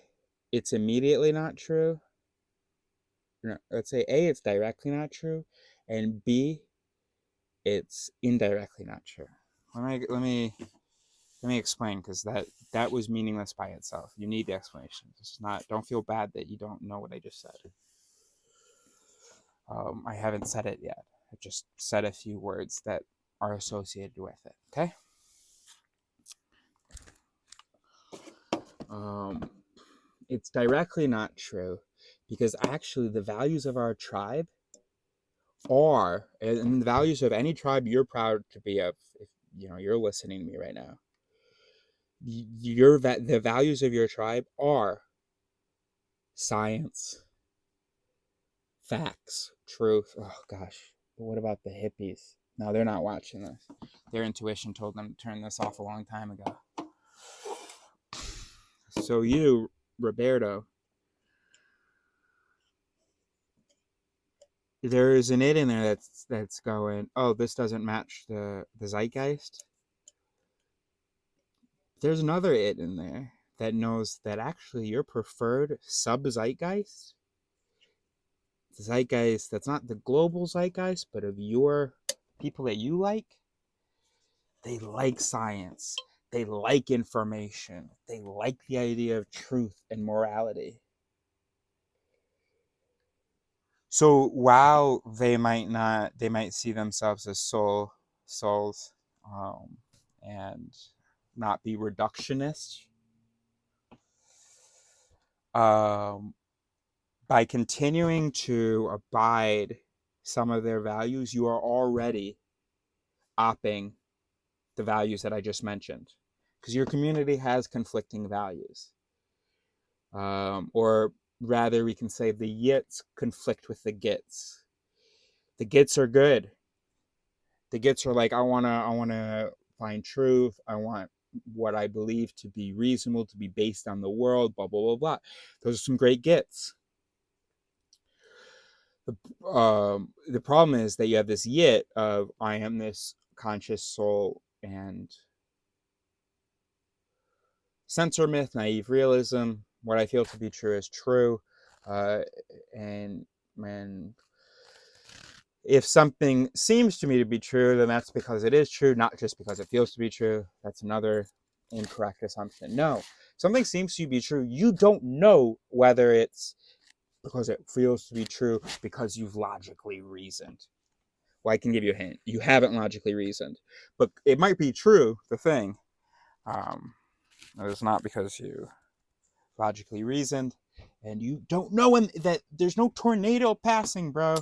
it's immediately not true. No, let's say A, it's directly not true, and B, it's indirectly not true. Let me explain, because that was meaningless by itself. You need the explanation. It's not. Don't feel bad that you don't know what I just said. I haven't said it yet. I just said a few words that are associated with it. Okay. It's directly not true, because actually the values of our tribe are, and the values of any tribe you're proud to be of, if you're listening to me right now, the values of your tribe are science, facts, truth. Oh gosh, but what about the hippies? No, they're not watching this. Their intuition told them to turn this off a long time ago. So you, Roberto, there is an it in there that's going, oh, this doesn't match the zeitgeist. There's another it in there that knows that actually your preferred sub-zeitgeist, the zeitgeist that's not the global zeitgeist, but of your people that you like, they like science. They like information. They like the idea of truth and morality. So while they might see themselves as souls, and not be reductionist, by continuing to abide some of their values, you are already opping the values that I just mentioned, because your community has conflicting values, or rather we can say the yits conflict with the gits. The gits are good. The gits are like, I want to find truth. I want what I believe to be reasonable, to be based on the world, blah blah blah blah. Those are some great gits. The problem is that you have this yit of, I am this conscious soul, and censor myth, naive realism. What I feel to be true is true, and if something seems to me to be true, then that's because it is true, not just because it feels to be true. That's another incorrect assumption. No, something seems to be true. You don't know whether it's because it feels to be true because you've logically reasoned. Well, I can give you a hint. You haven't logically reasoned, but it might be true. The thing, it's not because you logically reasoned, and you don't know that there's no tornado passing, bro.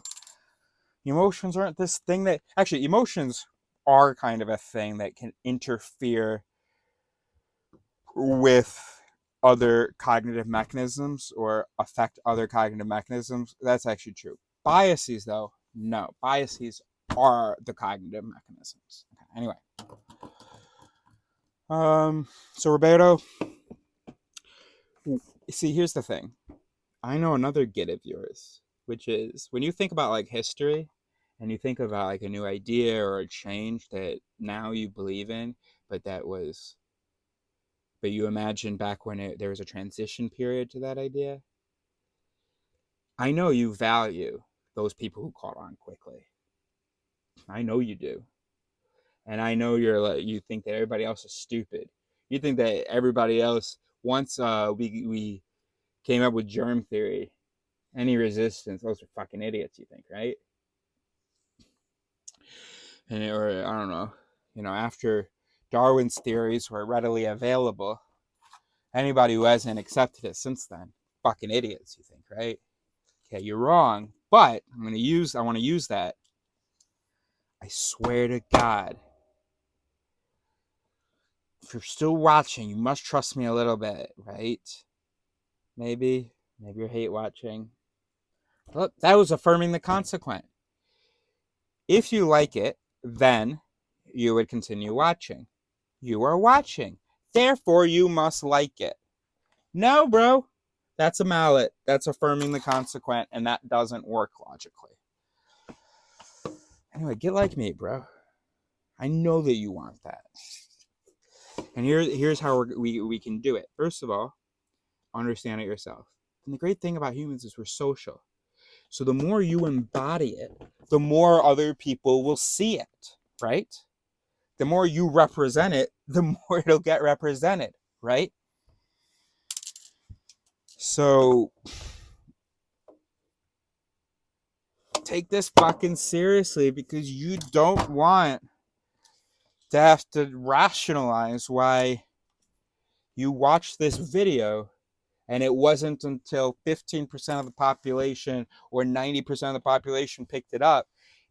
Emotions aren't this thing that, actually, emotions are kind of a thing that can interfere with other cognitive mechanisms or affect other cognitive mechanisms. That's actually true. Biases, though, no. Biases are the cognitive mechanisms. Okay, anyway. So Roberto, see, here's the thing. I know another git of yours, which is when you think about like history and you think about like a new idea or a change that now you believe in, but you imagine back when there was a transition period to that idea. I know you value those people who caught on quickly. I know you do. And I know you think that everybody else is stupid. You think that everybody else, once we came up with germ theory, any resistance, those are fucking idiots, you think, right? Or I don't know, after Darwin's theories were readily available, anybody who hasn't accepted it since then, fucking idiots, you think, right? Okay, you're wrong, but I want to use that. I swear to God, if you're still watching, you must trust me a little bit, right? Maybe you're hate watching. Look, that was affirming the consequent. If you like it, then you would continue watching. You are watching. Therefore, you must like it. No, bro. That's a mallet. That's affirming the consequent, and that doesn't work logically. Anyway, get like me, bro. I know that you want that. And here's how we can do it. First of all, understand it yourself. And the great thing about humans is we're social. So the more you embody it, the more other people will see it, right? The more you represent it, the more it'll get represented, right? So take this fucking seriously, because you don't want to have to rationalize why you watched this video and it wasn't until 15% of the population or 90% of the population picked it up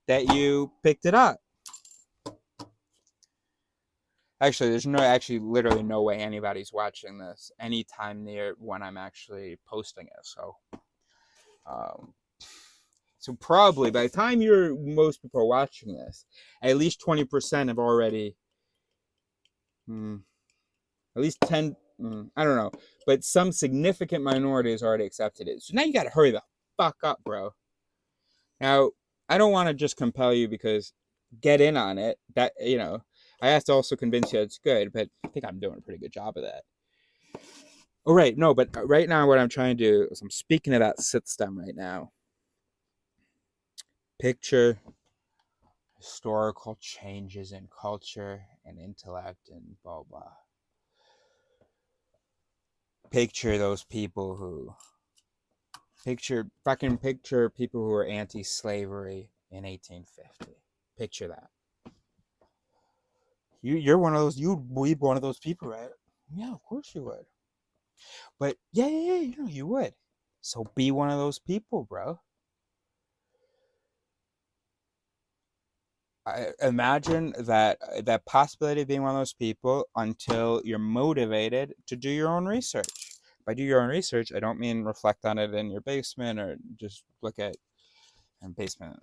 that you picked it up. Actually, there's literally no way anybody's watching this anytime near when I'm actually posting it. Um, so probably by the time most people are watching this, at least 20% have already, at least 10, I don't know, but some significant minority has already accepted it. So now you got to hurry the fuck up, bro. Now, I don't want to just compel you, because get in on it. That, I have to also convince you it's good, but I think I'm doing a pretty good job of that. Oh, right. No, but right now what I'm trying to do is I'm speaking to that system right now. Picture historical changes in culture and intellect and blah, blah. Picture those people who... Picture people who were anti-slavery in 1850. Picture that. You're one of those. You'd be one of those people, right? Yeah, of course you would. But yeah, you would. So be one of those people, bro. Imagine that possibility of being one of those people until you're motivated to do your own research. By do your own research, I don't mean reflect on it in your basement, or just look at basement,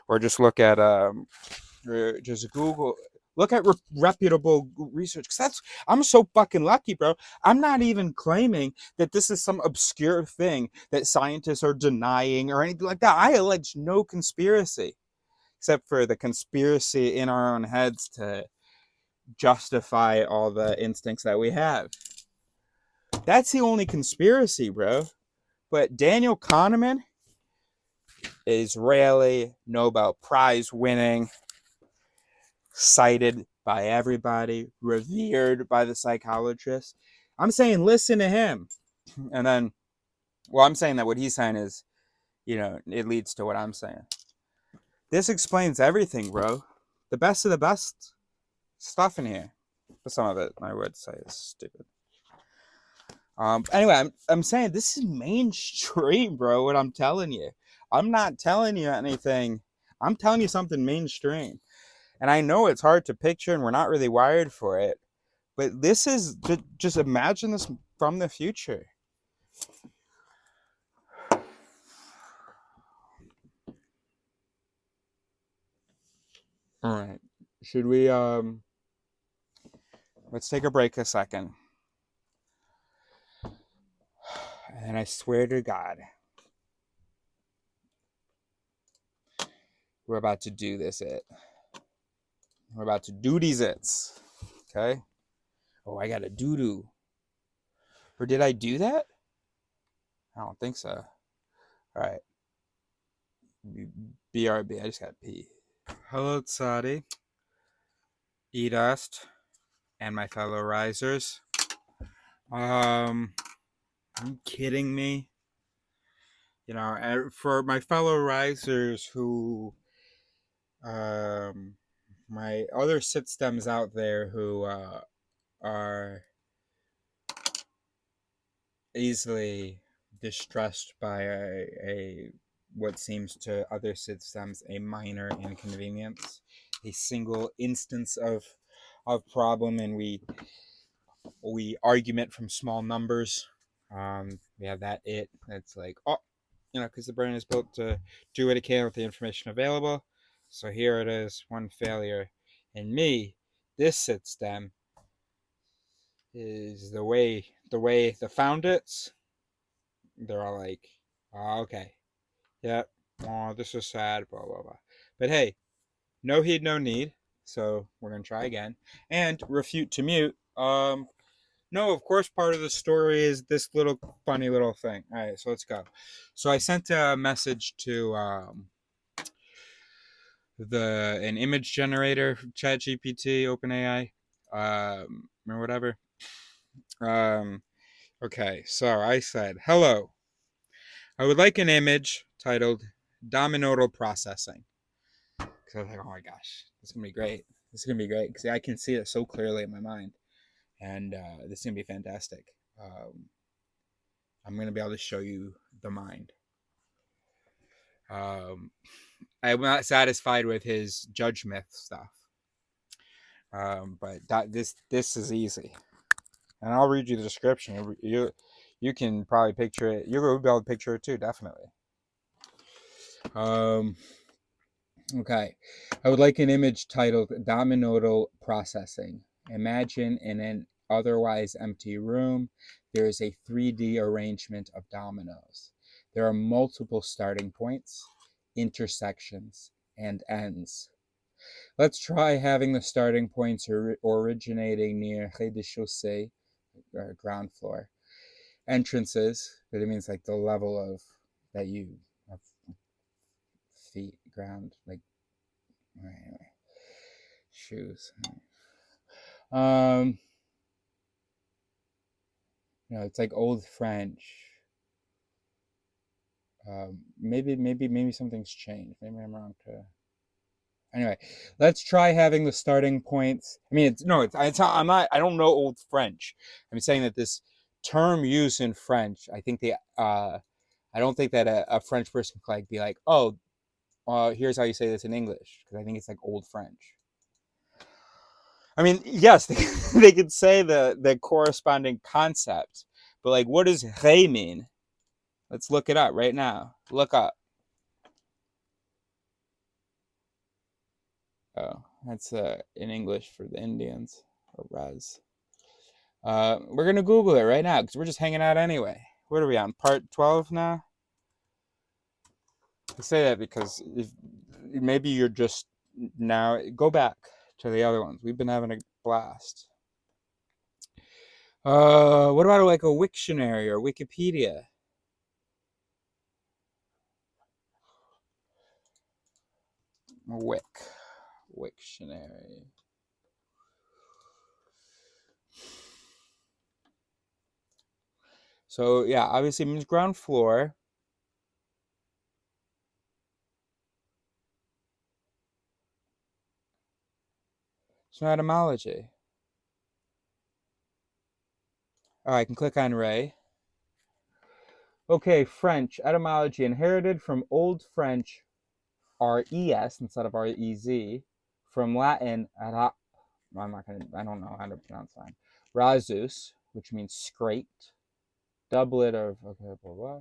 or just look at or just Google. Look at reputable research. Cause I'm so fucking lucky, bro. I'm not even claiming that this is some obscure thing that scientists are denying or anything like that. I allege no conspiracy, except for the conspiracy in our own heads to justify all the instincts that we have. That's the only conspiracy, bro. But Daniel Kahneman, Israeli Nobel Prize winning, cited by everybody, revered by the psychologists. I'm saying listen to him. And then, well, I'm saying that what he's saying is, it leads to what I'm saying. This explains everything, bro. The best of the best stuff in here. But some of it, I would say, is stupid. Anyway, I'm saying this is mainstream, bro, what I'm telling you. I'm not telling you anything. I'm telling you something mainstream. And I know it's hard to picture and we're not really wired for it. But this is, just imagine this from the future. All right. Should we, let's take a break a second. And I swear to God, we're about to do this it. We're about to do these its. Okay? Oh, I got a doo-doo. Or did I do that? I don't think so. All right. BRB, I just got pee. Hello, Tsadi, Edast, and my fellow risers. Are you kidding me? For my fellow risers who, my other sit stems out there who are easily distressed by a what seems to other systems a minor inconvenience, a single instance of problem, and we argument from small numbers. We have that it's like, because the brain is built to do what it can with the information available. So here it is, one failure. And me, this system is the way the founders, they're all like, oh, okay, yep, oh, this is sad, blah blah blah. But hey, No heed, no need. So we're going to try again. And refute to mute. No, of course, part of the story is this little funny little thing. All right, so let's go. So I sent a message to an image generator, ChatGPT, OpenAI, or whatever. Okay, so I said, hello. I would like an image titled Dominoidal Processing. Because I was like, oh my gosh, this is going to be great. This is going to be great because I can see it so clearly in my mind. And this is going to be fantastic. I'm going to be able to show you the mind. I'm not satisfied with his judge myth stuff. But this is easy. And I'll read you the description. You can probably picture it. You'll be able to picture it too, definitely. Okay. I would like an image titled Dominoidal Processing. Imagine in an otherwise empty room, there is a 3D arrangement of dominoes. There are multiple starting points, intersections, and ends. Let's try having the starting points originating near rez-de-chaussée, ground floor. Entrances, but it means like the level of that you have feet, ground, like anyway, shoes. It's like old French. Maybe something's changed. Maybe I'm wrong too. Anyway, let's try having the starting points. I mean, I'm not. I don't know old French. I'm saying that this term used in French. I think I don't think that a French person could like be like, oh, here's how you say this in English, because I think it's like old French. I mean, yes, they could say the corresponding concept, but like, what does "ré" mean? Let's look it up right now. Look up. Oh, that's in English for the Indians, or res. We're gonna Google it right now because we're just hanging out anyway. What are we on? Part 12 now? I say that because if maybe you're just now go back to the other ones. We've been having a blast. What about like a Wiktionary or Wikipedia? Wiktionary. So yeah, obviously it means ground floor. It's an etymology. Oh, I can click on Ray. Okay, French etymology inherited from Old French res instead of rez, from Latin I don't know how to pronounce that. Razus, which means scraped, doublet of okay, blah blah.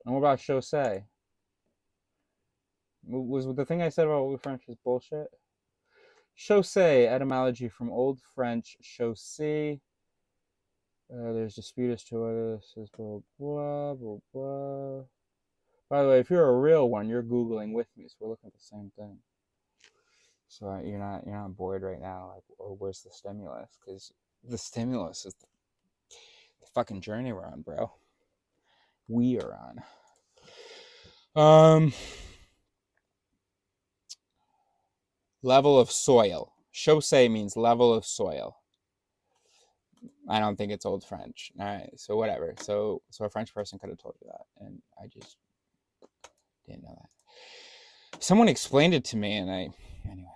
And what about chaussee? Was the thing I said about Old French is bullshit? Chaussee, etymology from Old French chaussee. There's dispute as to whether this is blah blah blah blah. By the way, if you're a real one, you're Googling with me, so we're looking at the same thing. So you're not bored right now, like, oh, where's the stimulus? Because the stimulus is the fucking journey we're on, bro. We are on. Level of soil. Chaussee means level of soil. I don't think it's Old French. All right, so whatever. So a French person could have told you that, and I just didn't know that. Someone explained it to me, and anyway.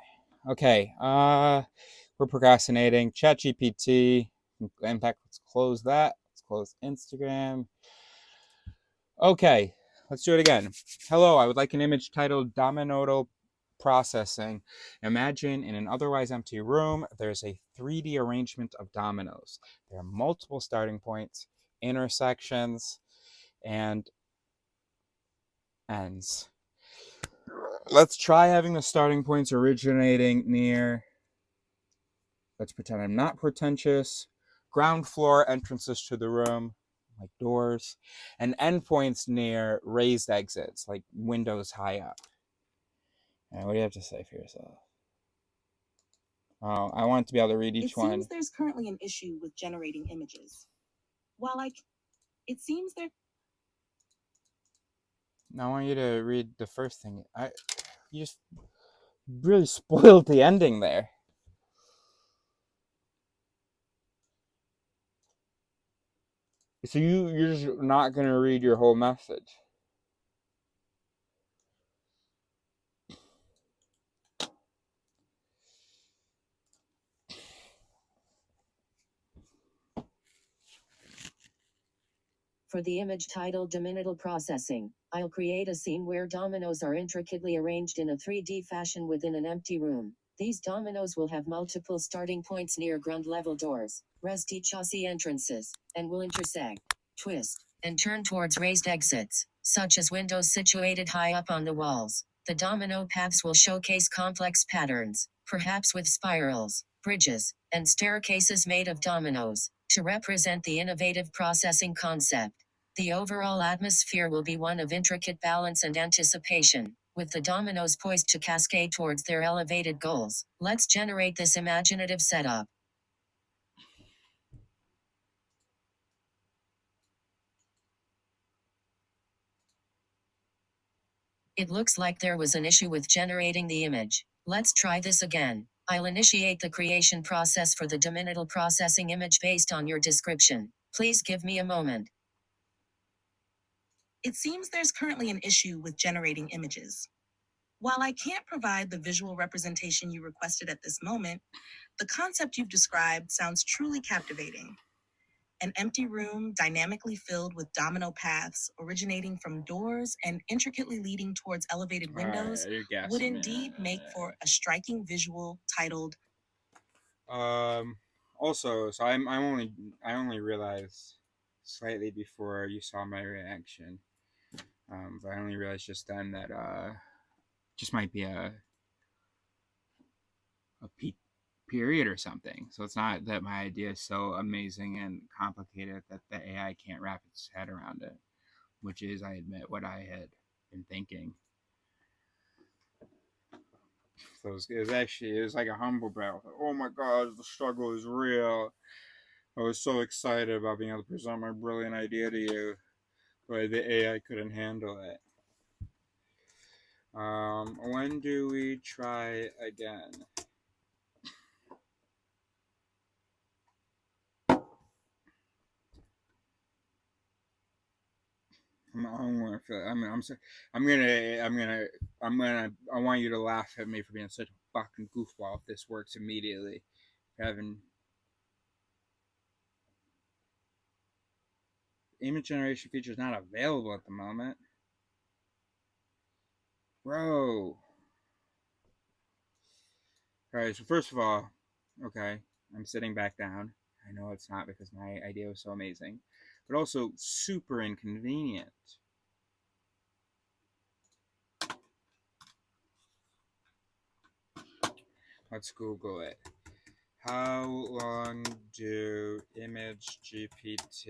Okay, we're procrastinating. ChatGPT. In fact, let's close that. Let's close Instagram. Okay, let's do it again. Hello, I would like an image titled Dominoidal Processing. Imagine in an otherwise empty room, there's a 3D arrangement of dominoes. There are multiple starting points, intersections, and ends. Let's try having the starting points originating near, let's pretend I'm not pretentious, ground floor entrances to the room, like doors, and endpoints near raised exits, like windows high up. And what do you have to say for yourself? Oh, I want to be able to read each one. It seems there's currently an issue with generating images. It seems there. I want you to read the first thing. You just really spoiled the ending there. So you're just not going to read your whole message. For the image titled Dominital Processing, I'll create a scene where dominoes are intricately arranged in a 3D fashion within an empty room. These dominoes will have multiple starting points near ground-level doors, rez-de-chaussee entrances, and will intersect, twist, and turn towards raised exits, such as windows situated high up on the walls. The domino paths will showcase complex patterns, perhaps with spirals, bridges, and staircases made of dominoes, to represent the innovative processing concept. The overall atmosphere will be one of intricate balance and anticipation, with the dominoes poised to cascade towards their elevated goals. Let's generate this imaginative setup. It looks like there was an issue with generating the image. Let's try this again. I'll initiate the creation process for the Dominital processing image based on your description. Please give me a moment. It seems there's currently an issue with generating images. While I can't provide the visual representation you requested at this moment, the concept you've described sounds truly captivating. An empty room dynamically filled with domino paths originating from doors and intricately leading towards elevated windows would indeed make for a striking visual titled. Also, so I only realized slightly before you saw my reaction. But I only realized just then that just might be a period or something. So it's not that my idea is so amazing and complicated that the AI can't wrap its head around it, which is, I admit, what I had been thinking. So it was like a humble brag. Oh my God, the struggle is real. I was so excited about being able to present my brilliant idea to you, but the AI couldn't handle it. When do we try again? I want you to laugh at me for being such a fucking goofball if this works immediately. Having image generation feature is not available at the moment. Bro. Alright, so first of all, okay, I'm sitting back down. I know it's not because my idea was so amazing, but also super inconvenient. Let's Google it. How long do image GPT, let's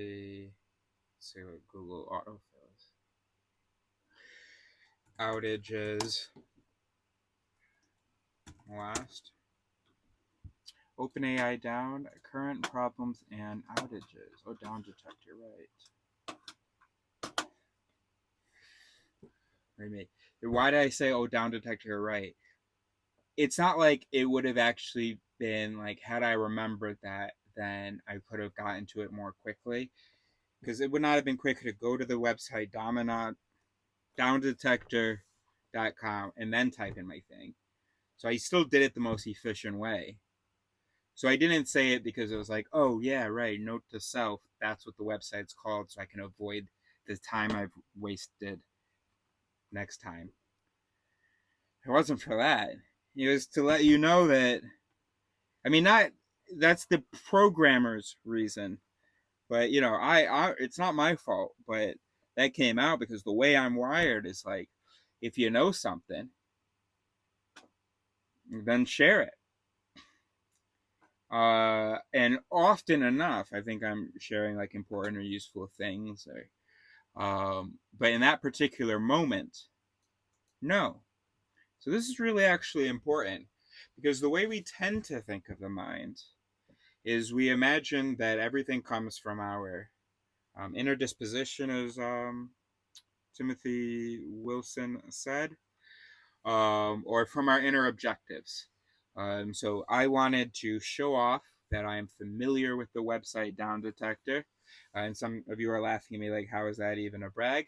see what Google autofills, outages last? OpenAI down, current problems and outages. Oh, down detector, right. Why did I say, oh, down detector, right? It's not like it would have actually been like, had I remembered that, then I could have gotten to it more quickly. Because it would not have been quicker to go to the website downdetector.com and then type in my thing. So I still did it the most efficient way. So I didn't say it because it was like, oh yeah, right, note to self, that's what the website's called, so I can avoid the time I've wasted next time. It wasn't for that. It was to let you know that, I mean, that's the programmer's reason. But it's not my fault. But that came out because the way I'm wired is like, if you know something, then share it. And often enough, I think I'm sharing like important or useful things. But in that particular moment, no. So this is really actually important because the way we tend to think of the mind is we imagine that everything comes from our inner disposition, as Timothy Wilson said, or from our inner objectives. So I wanted to show off that I am familiar with the website Down Detector. And some of you are laughing at me like, how is that even a brag?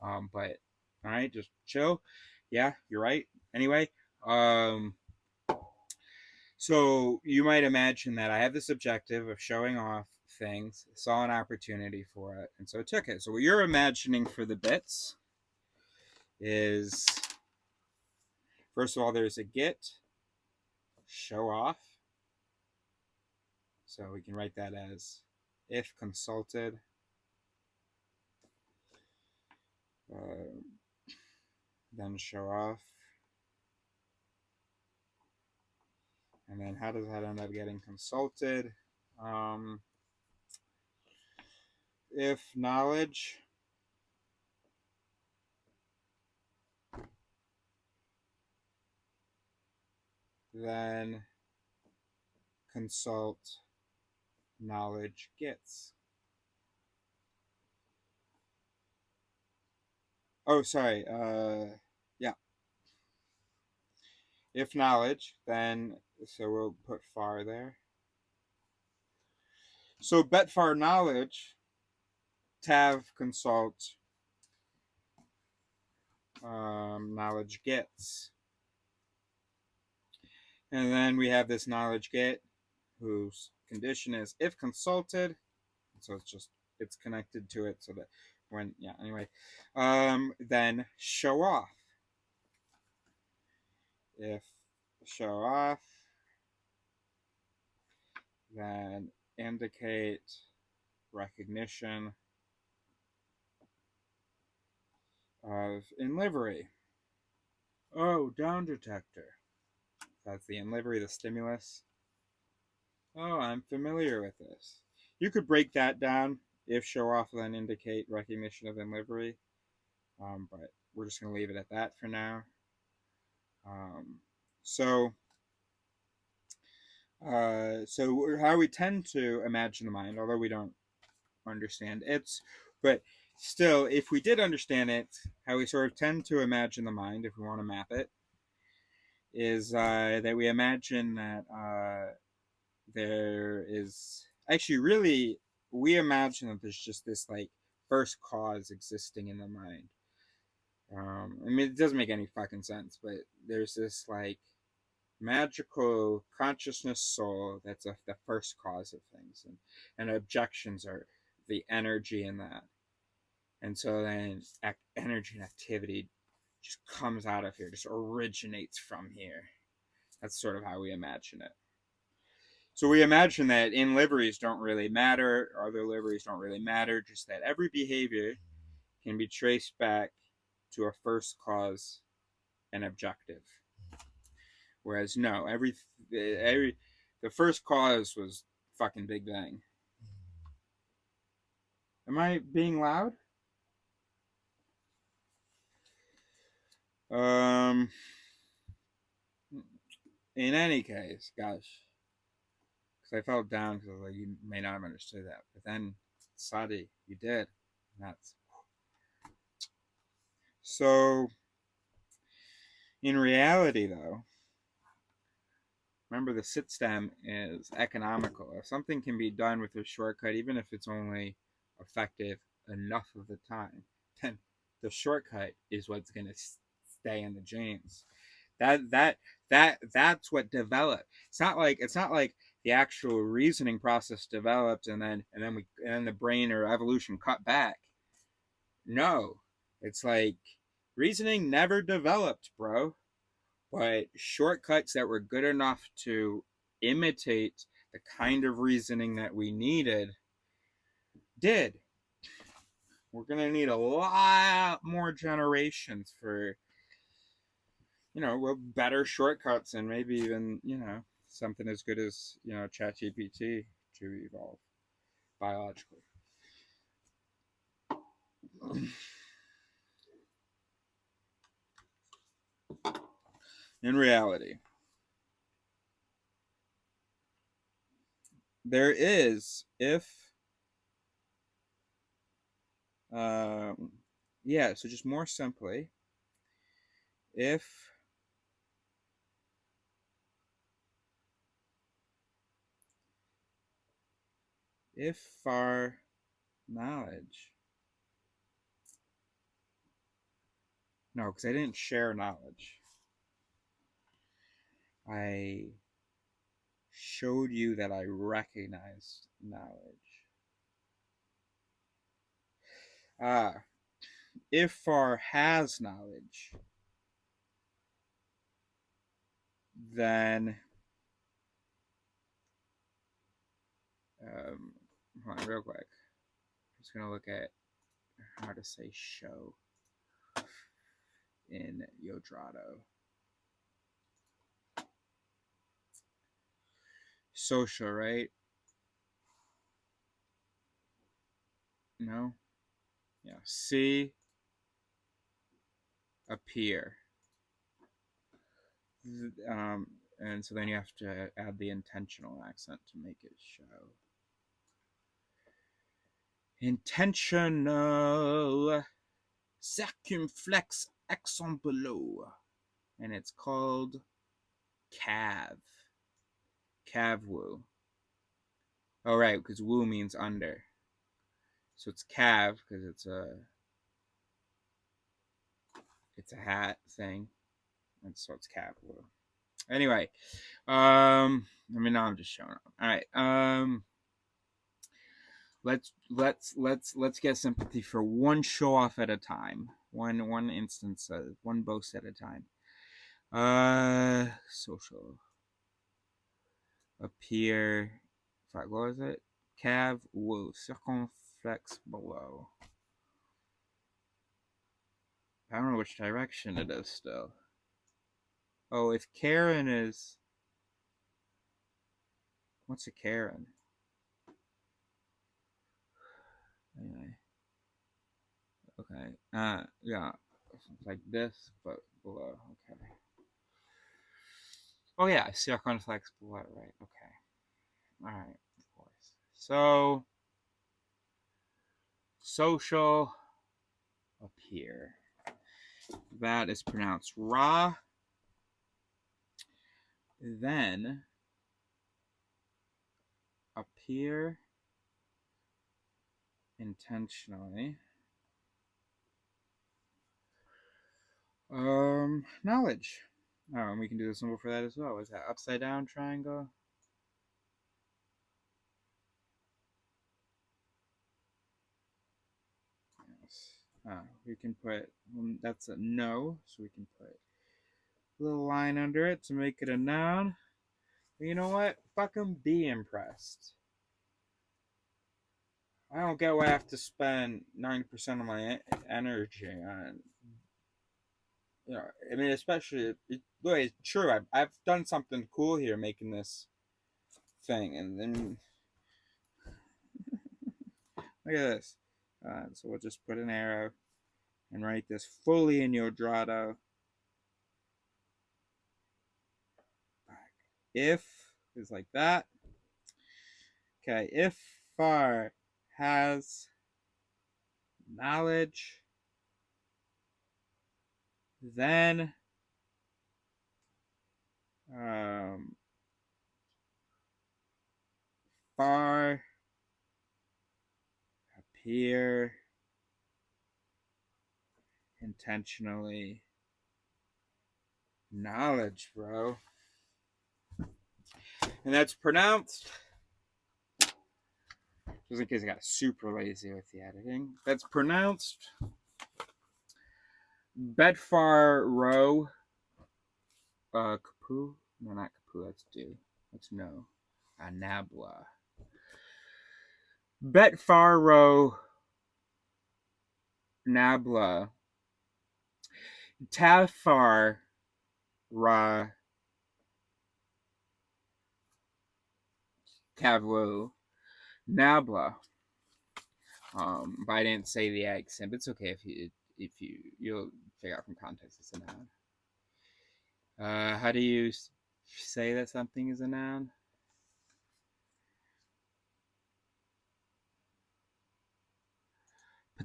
But all right, just chill. Yeah, you're right. Anyway, so you might imagine that I have this objective of showing off things, saw an opportunity for it, and so took it. So what you're imagining for the bits is, first of all, there's a get, show off. So we can write that as if consulted. Then show off. And then how does that end up getting consulted? If knowledge, then consult knowledge gets. Oh, sorry. Yeah. If knowledge, then, so we'll put far there. So bet far knowledge, tab consult knowledge gets. And then we have this knowledge get whose condition is if consulted. So it's connected to it so that when, yeah, anyway. Then show off. If show off, then indicate recognition of in livery. Oh, down detector. That's the in livery, the stimulus. Oh, I'm familiar with this. You could break that down. If show off, then indicate recognition of in livery. But we're just going to leave it at that for now. So how we tend to imagine the mind, although we don't understand it, but still, if we did understand it, how we sort of tend to imagine the mind, if we want to map it, is that we imagine that there is actually really, we imagine that there's just this like first cause existing in the mind. I mean, it doesn't make any fucking sense, but there's this like magical consciousness soul that's the first cause of things, and objections are the energy in that. And so then energy and activity just comes out of here, just originates from here. That's sort of how we imagine it. So we imagine that in liveries don't really matter, other liveries don't really matter, just that every behavior can be traced back to a first cause and objective. Whereas no, the first cause was fucking Big Bang. Am I being loud? In any case, gosh, because I felt down because I was like, you may not have understood that, but then Sadi, you did. And that's so. In reality, though, remember the sit stem is economical. If something can be done with a shortcut, even if it's only effective enough of the time, then the shortcut is what's going to stay in the genes. That's what developed. It's not like the actual reasoning process developed and then the brain or evolution cut back. No, it's like reasoning never developed, bro. But shortcuts that were good enough to imitate the kind of reasoning that we needed did. We're going to need a lot more generations for, better shortcuts and maybe even, something as good as, ChatGPT to evolve biologically. In reality, there is, so just more simply, if our knowledge, no, because I didn't share knowledge. I showed you that I recognized knowledge. If far has knowledge, then hold on real quick. I'm just gonna look at how to say show in Yodrado. Social, right? No? Yeah. See, appear. And so then you have to add the intentional accent to make it show. Intentional circumflex accent below. And it's called cav. Cav woo. Oh, right, because woo means under. So it's cav because it's a hat thing. And so it's cav woo. Anyway, now I'm just showing up. All right. Let's get sympathy for one show off at a time. One instance, one boast at a time. Social. Appear. What was it? Cav woo. Circumflex below. I don't know which direction it is still. Oh, if Karen is... What's a Karen? Anyway. Okay. Yeah. Like this, but below. Okay. Oh, yeah. Circumflex below, right. Okay. Alright, of course. So, social appear. That is pronounced ra. Then, appear intentionally. Knowledge. Oh, and we can do the symbol for that as well. Is that upside down triangle? Yes. We can put, that's a no, so we can put a little line under it to make it a noun. But you know what? Fucking be impressed. I don't get why I have to spend 90% of my energy on, I mean, especially, it's true, I've done something cool here making this thing, and then, look at this. So we'll just put an arrow and write this fully in Yodrado. If is like that. Okay, if far has knowledge, then far appear intentionally. Knowledge, bro. And that's pronounced, just in case I got super lazy with the editing, that's pronounced Bedfar Row. Kapu? No, not Kapu, that's do. That's no. Anabla. Bedfar Row Nabla. Tafar Ra Cavlo, Nabla. But I didn't say the accent, but it's okay if you'll figure out from context it's a noun. How do you say that something is a noun?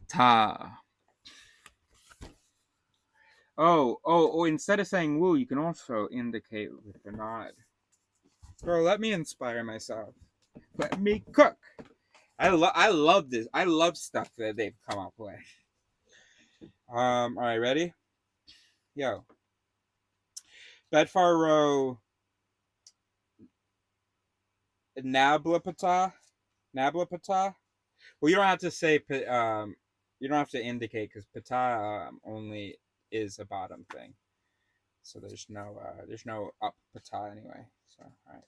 Pata. Oh, instead of saying woo, you can also indicate with a nod. Bro, let me inspire myself. Let me cook. I love this. I love stuff that they've come up with. Alright, ready? Yo. Bedfar row Nablapata. Nablapata. Well, you don't have to say you don't have to indicate because pata only is a bottom thing. So there's no up pata anyway. So all right.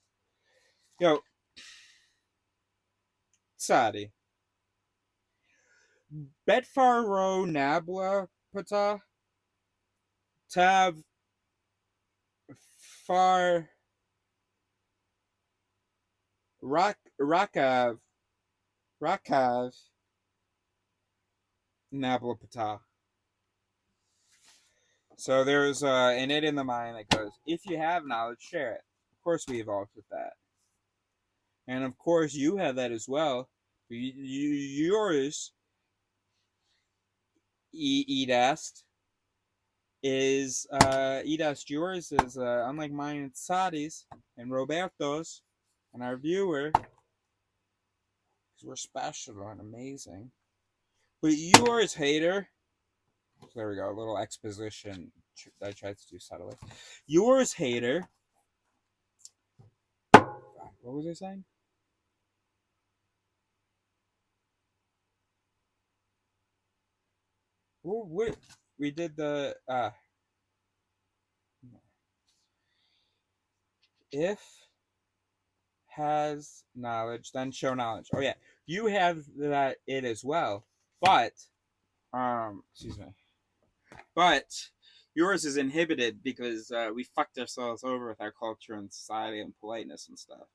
Yo, Sadi. Bedfar row Nabla pata. Tav far Rakav Nabla pata. So there's an it in the mind that goes, if you have knowledge, share it. Of course we evolved with that. And of course you have that as well. Yours, Edast, yours is unlike mine and Sadi's and Roberto's and our viewer, because we're special and amazing. But yours, hater. So there we go, a little exposition I tried to do subtly. Yours, hater. What was I saying? What we did the if has knowledge, then show knowledge. Oh yeah, you have that it as well, but excuse me, but yours is inhibited because we fucked ourselves over with our culture and society and politeness and stuff.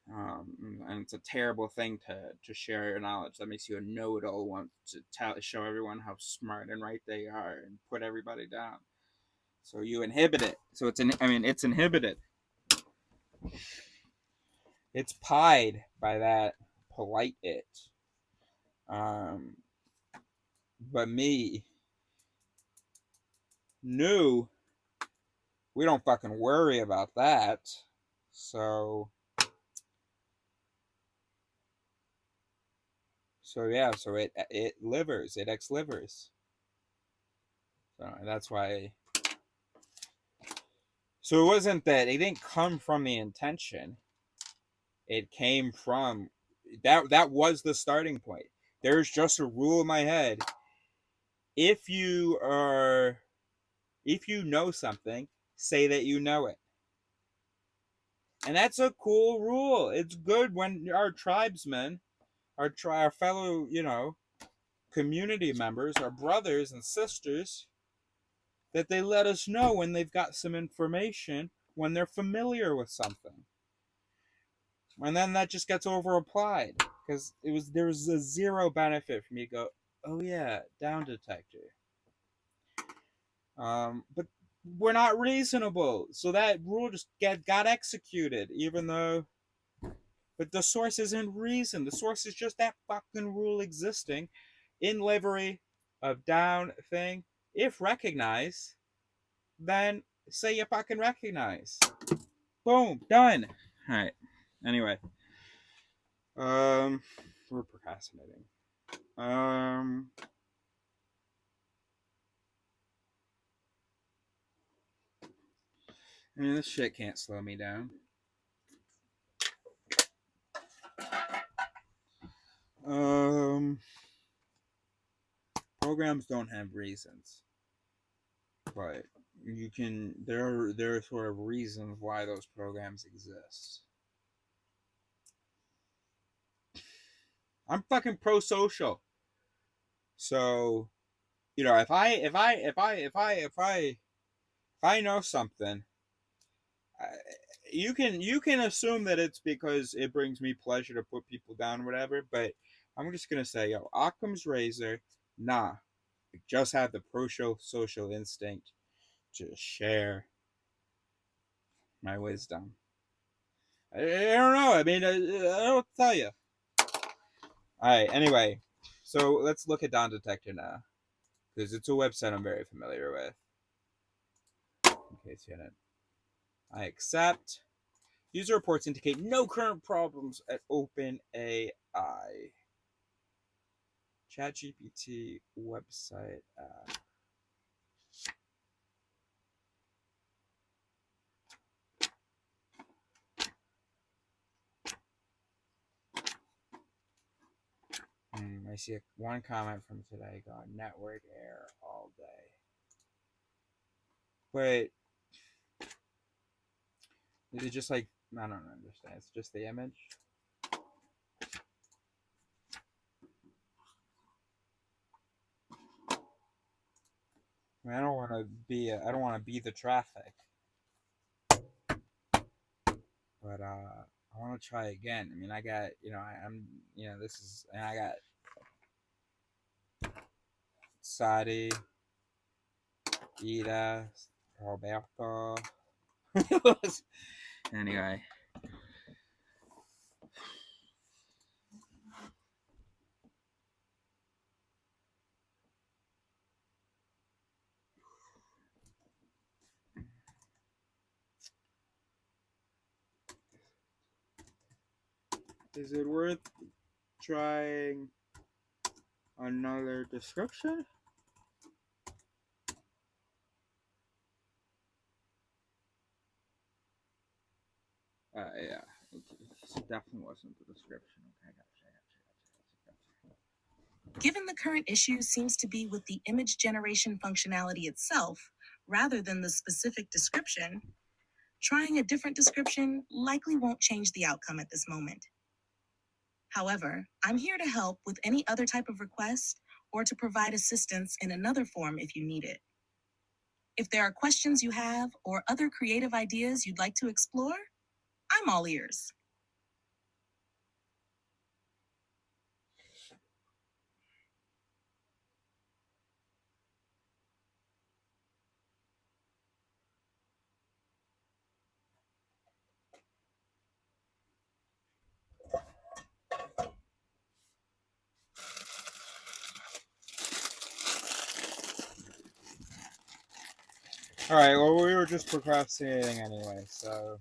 And it's a terrible thing to share your knowledge. That makes you a know-it-all, want to show everyone how smart and right they are and put everybody down. So you inhibit it. So it's inhibited. It's pied by that polite it. But me, new, we don't fucking worry about that. So yeah, so it livers, it ex livers. So that's why. So it wasn't that it didn't come from the intention. It came from that was the starting point. There's just a rule in my head. If you know something, say that you know it. And that's a cool rule. It's good when our tribesmen, our fellow, community members, our brothers and sisters, that they let us know when they've got some information, when they're familiar with something. And then that just gets over applied because there was a zero benefit for me to go, oh yeah, down detector. But we're not reasonable, so that rule just got executed, even though. But the source isn't reason. The source is just that fucking rule existing in livery of down thing. If recognize, then say you fucking recognize. Boom, done. All right. Anyway, we're procrastinating. This shit can't slow me down. Programs don't have reasons, but there are sort of reasons why those programs exist. I'm fucking pro-social. So, if I know something, you can assume that it's because it brings me pleasure to put people down or whatever, but I'm just gonna say, yo, Occam's razor, nah. I just have the pro social instinct to share my wisdom. I don't know. I mean, I don't tell you. All right. Anyway, so let's look at Don Detector now, because it's a website I'm very familiar with. In case you didn't, I accept. User reports indicate no current problems at OpenAI. ChatGPT website. I see one comment from today going network error all day. But is it just like, I don't understand. It's just the image. I mean, I don't want to be the traffic. But I want to try again. I mean, I got, I got Sadi, Ida, Roberto. Anyway. Is it worth trying another description? Yeah. It definitely wasn't the description. Okay, gotcha. Given the current issue seems to be with the image generation functionality itself, rather than the specific description, trying a different description likely won't change the outcome at this moment. However, I'm here to help with any other type of request or to provide assistance in another form if you need it. If there are questions you have or other creative ideas you'd like to explore, I'm all ears. Alright, well, we were just procrastinating anyway, so.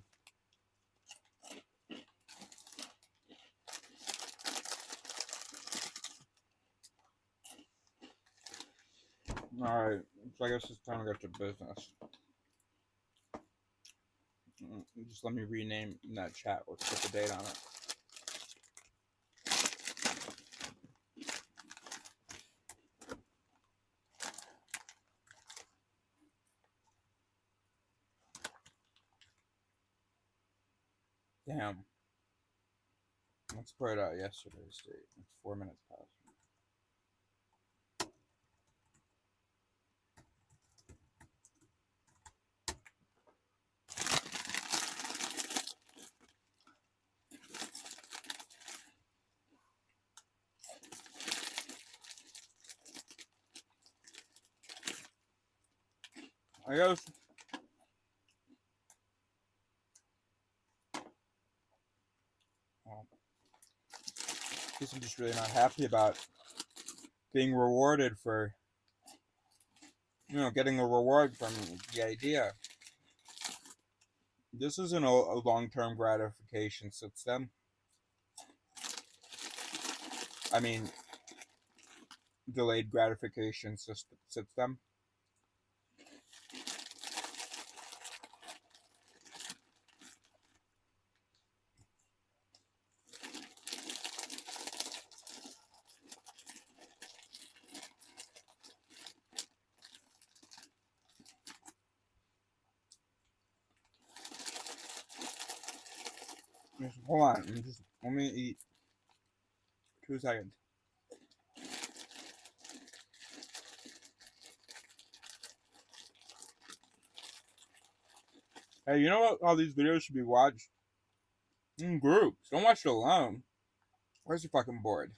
Alright, so I guess it's time to get to business. Just let me rename that chat. Let's put the date on it. Damn. Let's put yesterday's date. It's 4 minutes past. I guess. Well, I guess I'm just really not happy about being rewarded for, getting a reward from the idea. This isn't a long-term gratification system. I mean, delayed gratification system. Just hold on. Let me eat. 2 seconds. Hey, you know what? All these videos should be watched in groups. Don't watch it alone. Where's your fucking board?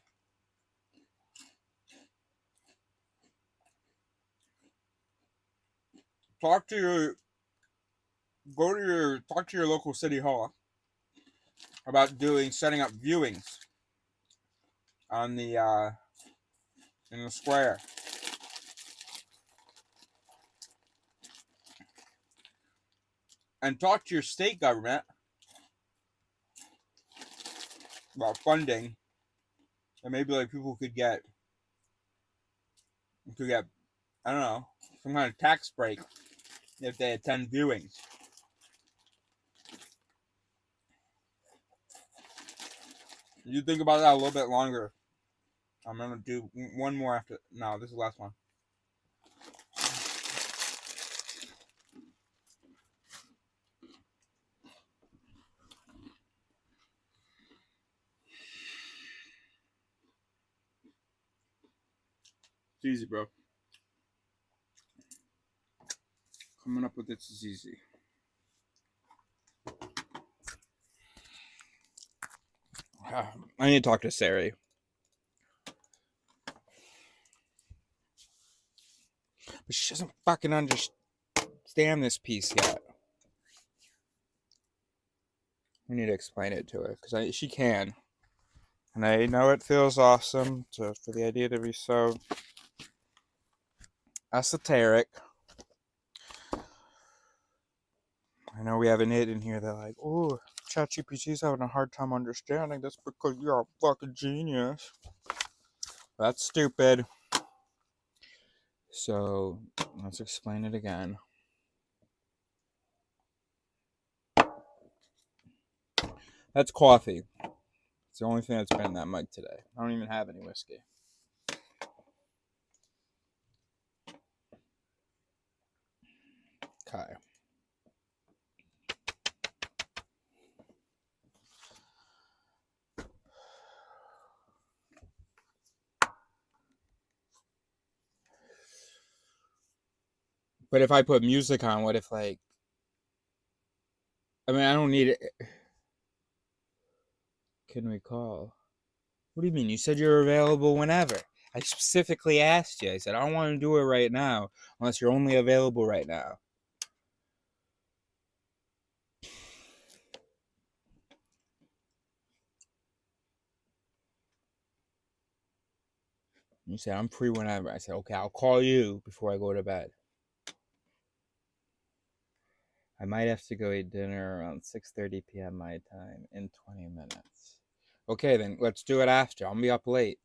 Talk to your talk to your local city hall about setting up viewings on the in the square. And talk to your state government about funding, and maybe like people could get I don't know, some kind of tax break if they attend viewings. You think about that a little bit longer. I'm gonna do one more after. No, this is the last one. It's easy, bro. Coming up with this is easy. I need to talk to Seri. But she doesn't fucking understand this piece yet. We need to explain it to her because she can. And I know it feels awesome for the idea to be so esoteric. I know we have an it in here that like, oh, ChatGPT's having a hard time understanding this because you're a fucking genius. That's stupid. So let's explain it again. That's coffee. It's the only thing that's been in that mug today. I don't even have any whiskey. Okay. But if I put music on, what if like... I mean, I don't need it. Can we call? What do you mean? You said you're available whenever. I specifically asked you. I said, I don't want to do it right now unless you're only available right now. You said, I'm free whenever. I said, okay, I'll call you before I go to bed. I might have to go eat dinner around 6:30 p.m. my time in 20 minutes. Okay, then let's do it after. I'll be up late.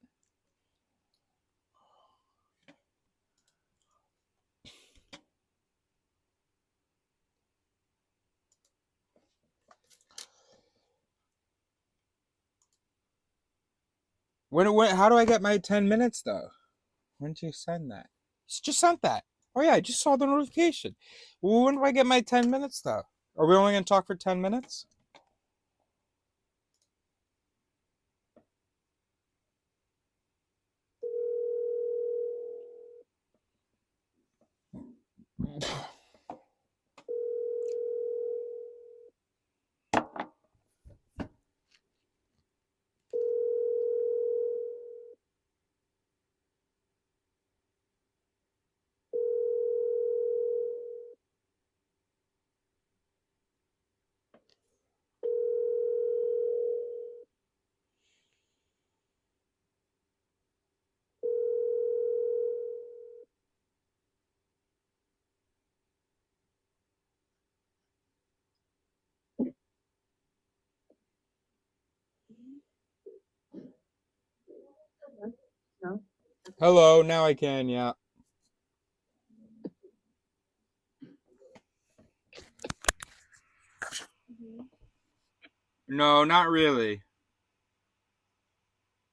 How do I get my 10 minutes, though? When did you send that? You just sent that. Oh, yeah, I just saw the notification. Well, when do I get my 10 minutes, though? Are we only going to talk for 10 minutes? No. Hello, now I can, yeah. No, not really.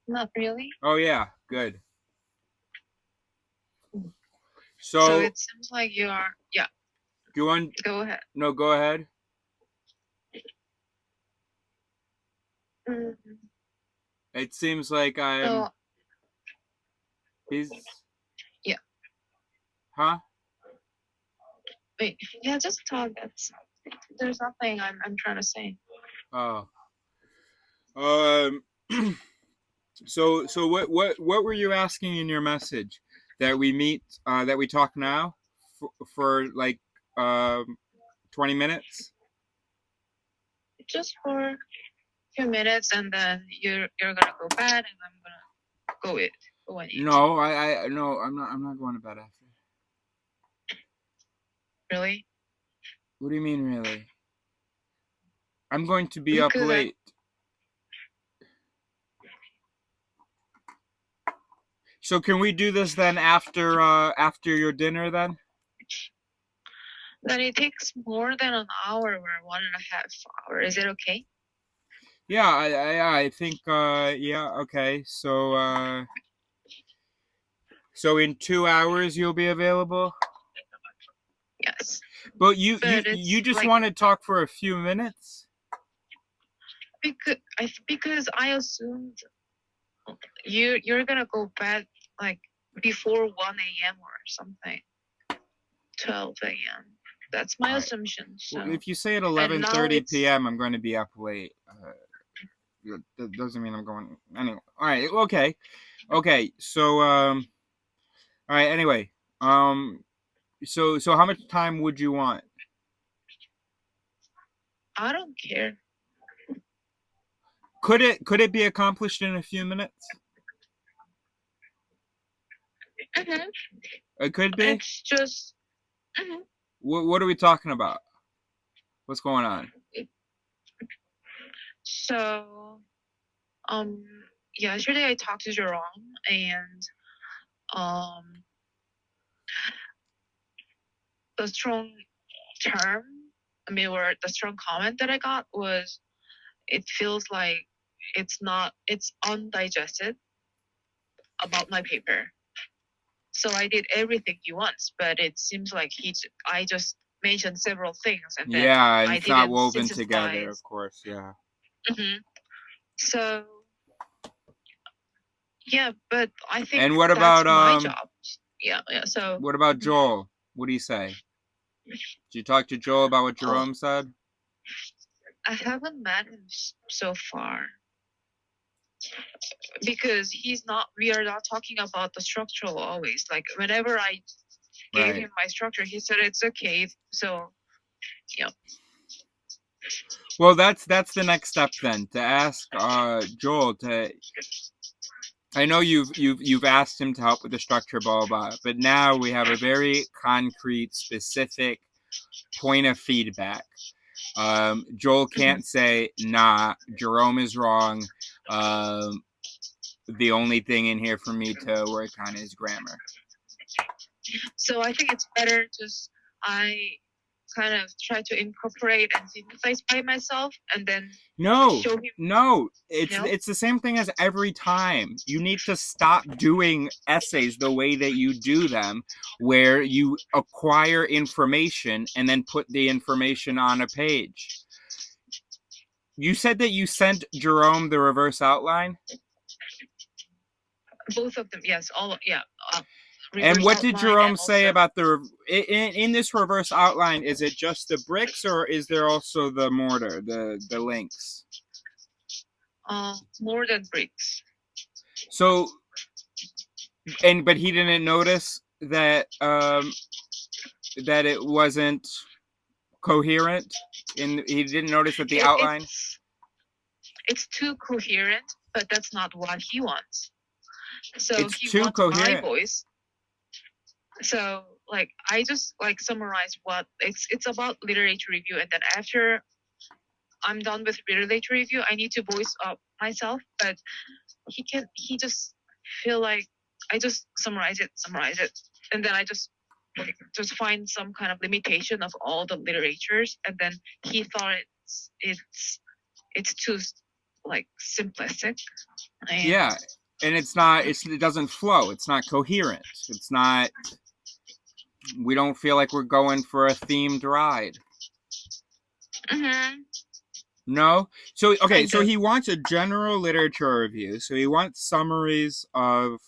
Not really. Oh, yeah, good. So So, it seems like you are. Yeah, do you want... go ahead. No, go ahead. Mm, It seems like I'm... So He's... yeah, Huh? wait. Yeah, just talk. That's There's nothing I'm trying to say. Oh. So what were you asking in your message? That we meet, that we talk now for like 20 minutes? Just for a few minutes, and then you're gonna go bed, and I'm gonna go and eat. No, no, I'm not going to bed after. Really? What do you mean, really? I'm going to be up Because late. So can we do this then after your dinner then? then it takes more than an hour or 1.5 hours. Is it okay? Yeah, I think yeah, okay. So so in 2 hours you'll be available? Yes. But you it's you just like, want to talk for a few minutes? because I assumed you're gonna go bed like before 1 a.m. or something. 12 a.m. That's my Alright. assumption. So Well, if you say at now 11:30 it's- p.m. I'm going to be up late. That doesn't mean I'm going anyway. All right, okay. Okay. So all right, anyway. So how much time would you want? I don't care. Could it be accomplished in a few minutes? Mhm. It could be. It's just mhm. What are we talking about? What's going on? So yesterday I talked to Jerome, and the strong term, or the strong comment that I got was, it feels like it's undigested about my paper. So I did everything he wants, but it seems like I just mentioned several things, and then Yeah, and I it's not didn't woven synthesize. together, of course. Yeah. So yeah, but I think And what that's about my job. Yeah. So what about Joel? What do you say? Did you talk to Joel about what Jerome said? I haven't met him so far, because we are not talking about the structural always. Like whenever I gave him my structure, he said it's okay. So yeah. Well, that's the next step then, to ask Joel to. I know you've asked him to help with the structure, blah blah, but now we have a very concrete, specific point of feedback. Joel can't say, nah, Jerome is wrong. The only thing in here for me to work on is grammar. So I think it's better just I kind of try to incorporate and synthesize by myself, and then show him. No, it's the same thing as every time. You need to stop doing essays the way that you do them, where you acquire information and then put the information on a page. You said that you sent Jerome the reverse outline? Both of them, yes. And what did Jerome say about in this reverse outline? Is it just the bricks, or is there also the mortar, the links? More than bricks. So, but he didn't notice that that it wasn't coherent. He didn't notice that the outline. It's too coherent, but that's not what he wants. So it's he too wants coherent. my voice. So like I just like summarize what it's about literature review, and then after I'm done with literature review, I need to voice up myself. But he just feel like I just summarize it, and then I just find some kind of limitation of all the literatures, and then he thought it's too like simplistic. Yeah, and it's not. It doesn't flow. It's not coherent. It's not. We don't feel like we're going for a themed ride. No. So okay. So he wants a general literature review. So he wants summaries of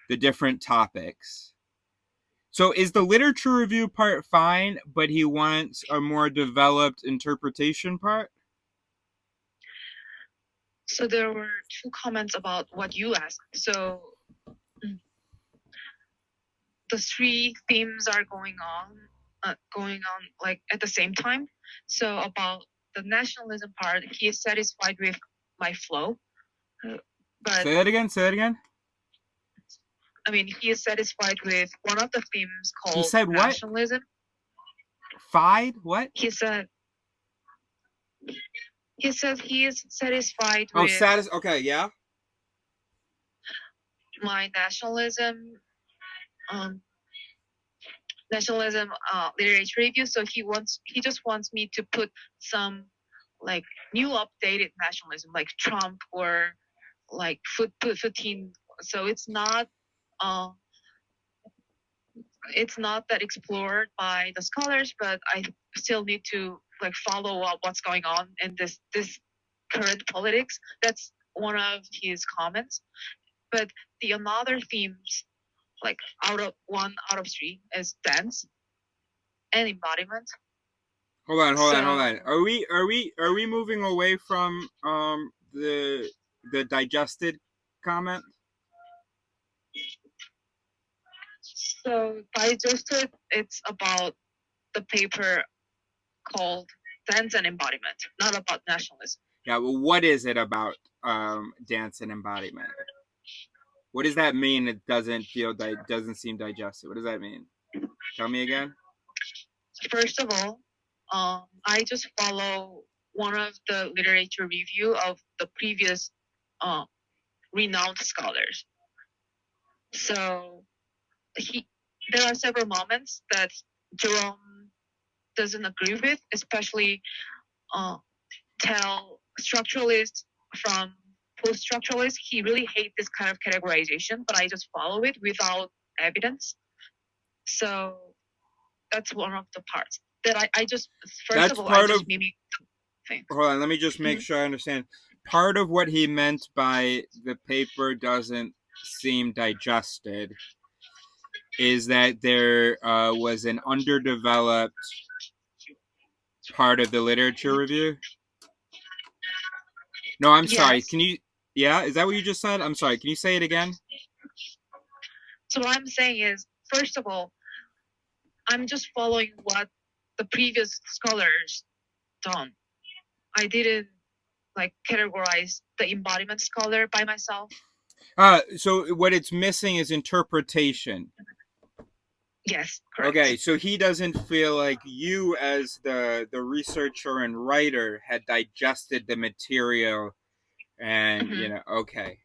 the different topics. So is the literature review part fine, but he wants a more developed interpretation part? So there were two comments about what you asked. So the three themes are going on like at the same time. So about the nationalism part, he is satisfied with my flow. But Say that again. Say that again. I mean, he is satisfied with one of the themes called said what? nationalism. Fide? What? He said he is satisfied Oh, with Okay, yeah. my nationalism literature review. So he just wants me to put some like new updated nationalism, like Trump or like Putin. So it's not that explored by the scholars, but I still need to like follow up what's going on in this current politics. That's one of his comments. But the another themes, like out of 3, is dance and embodiment. Hold on. Are we moving away from the digested comment? So digested, it's about the paper called Dance and Embodiment, not about nationalism. Yeah, well, what is it about dance and embodiment? What does that mean? It doesn't seem digested. What does that mean? Tell me again. First of all, I just follow one of the literature review of the previous renowned scholars. So there are several moments that Jerome doesn't agree with, especially tell structuralists from post-structuralists. He really hates this kind of categorization, but I just follow it without evidence. So that's one of the parts that I just mimic the thing. Hold on, let me just make sure I understand. Part of what he meant by the paper doesn't seem digested is that there was an underdeveloped part of the literature review. No, I'm sorry. Can you? Yeah, is that what you just said? I'm sorry. Can you say it again? So what I'm saying is, first of all, I'm just following what the previous scholars done. I didn't like categorize the embodiment scholar by myself. So what it's missing is interpretation. Yes, correct. Okay, so he doesn't feel like you as the researcher and writer had digested the material and okay.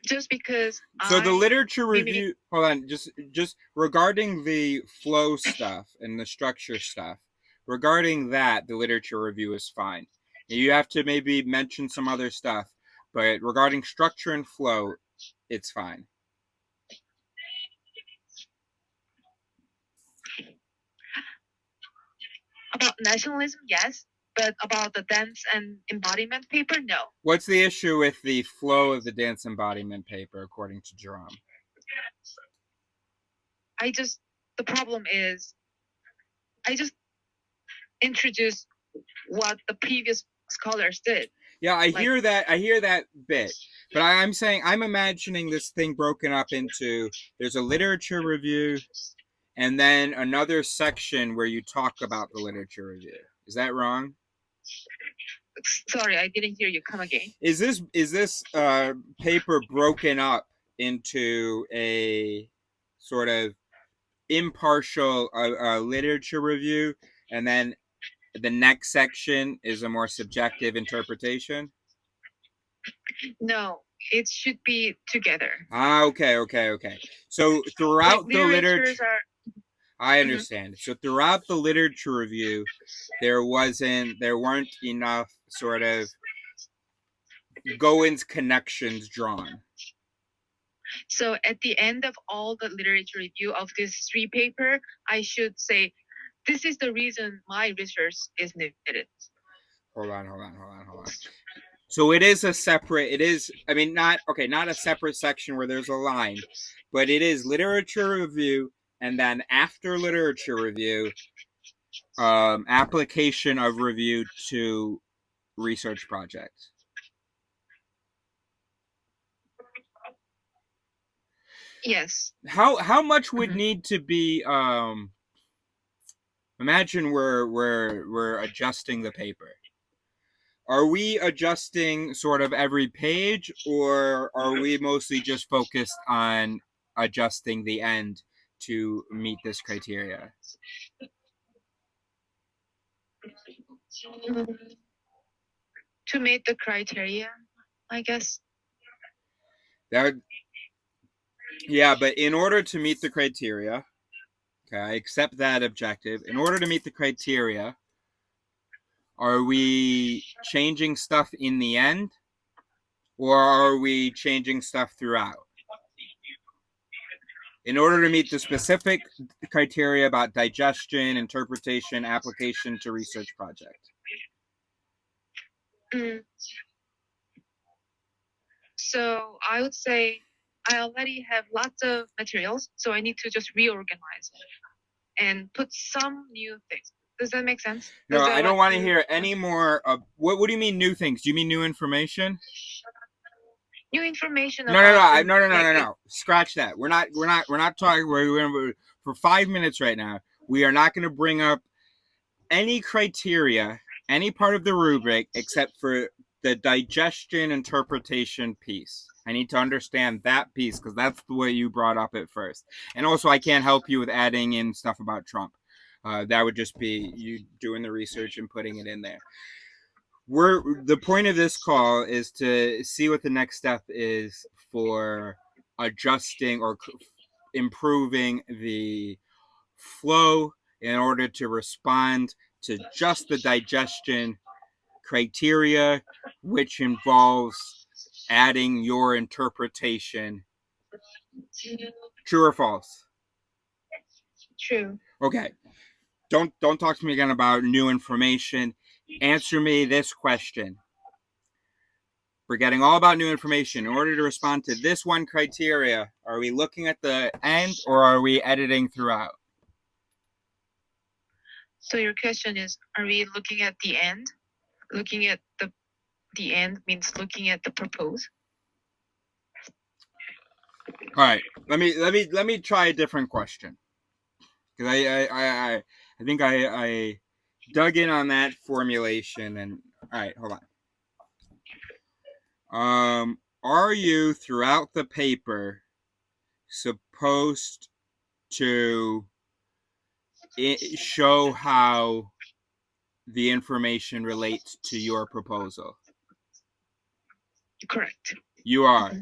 Just because so the literature review hold on, just regarding the flow stuff and the structure stuff, regarding that the literature review is fine. You have to maybe mention some other stuff, but regarding structure and flow, it's fine. About nationalism, yes, but about the dance and embodiment paper, no. What's the issue with the flow of the dance embodiment paper, according to Jerome? The problem is, I just introduced what the previous scholars did. Yeah, I hear that bit. But I'm saying, I'm imagining this thing broken up into, there's a literature review, and then another section where you talk about the literature review. Is that wrong? Sorry, I didn't hear you. Come again. Is this paper broken up into a sort of impartial literature review, and then the next section is a more subjective interpretation? No, it should be together. Okay. So throughout the literature, I understand. So throughout the literature review, there weren't enough sort of Goins connections drawn. So at the end of all the literature review of this 3 paper, I should say, this is the reason my research is needed. Hold on. So it is not a separate section where there's a line, but it is literature review, and then after literature review, application of review to research project. Yes. How much would need to be imagine we're adjusting the paper. Are we adjusting sort of every page, or are we mostly just focused on adjusting the end to meet this criteria? To meet the criteria, I guess. That would, yeah, but in order to meet the criteria, okay, I accept that objective. In order to meet the criteria, are we changing stuff in the end, or are we changing stuff throughout? In order to meet the specific criteria about digestion, interpretation, application to research project. So I would say I already have lots of materials, so I need to just reorganize it and put some new things. Does that make sense? No, I don't want to hear any more of what do you mean new things? Do you mean new information? New information No. Scratch that. We're not talking. We're for 5 minutes right now. We are not going to bring up any criteria, any part of the rubric, except for the digestion interpretation piece. I need to understand that piece because that's the way you brought up at first. And also, I can't help you with adding in stuff about Trump. That would just be you doing the research and putting it in there. The point of this call is to see what the next step is for adjusting or improving the flow in order to respond to just the digestion criteria, which involves adding your interpretation. True or false? True. Okay. Don't talk to me again about new information. Answer me this question. Forgetting all about new information, in order to respond to this one criteria, are we looking at the end or are we editing throughout? So your question is, are we looking at the end? Looking at the end means looking at the proposed. All right, let me try a different question, because I think I dug in on that formulation. And all right, hold on. Are you throughout the paper supposed to show how the information relates to your proposal? Correct. You are.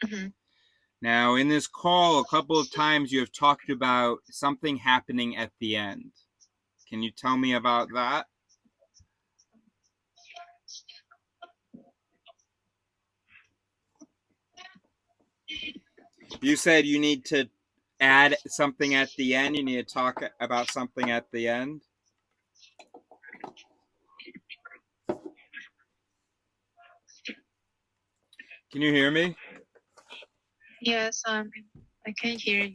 Mm-hmm. Now, in this call, a couple of times you have talked about something happening at the end. Can you tell me about that? You said you need to add something at the end. You need to talk about something at the end. Can you hear me? Yes, I can hear you.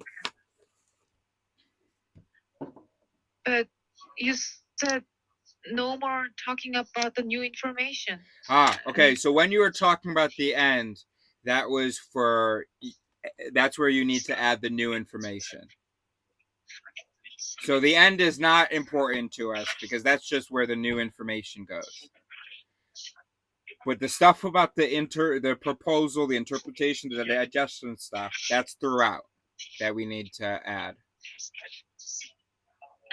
But you said no more talking about the new information. Okay. So when you were talking about the end, that's where you need to add the new information. So the end is not important to us because that's just where the new information goes. But the stuff about the proposal, the interpretation, the digestion stuff, that's throughout that we need to add.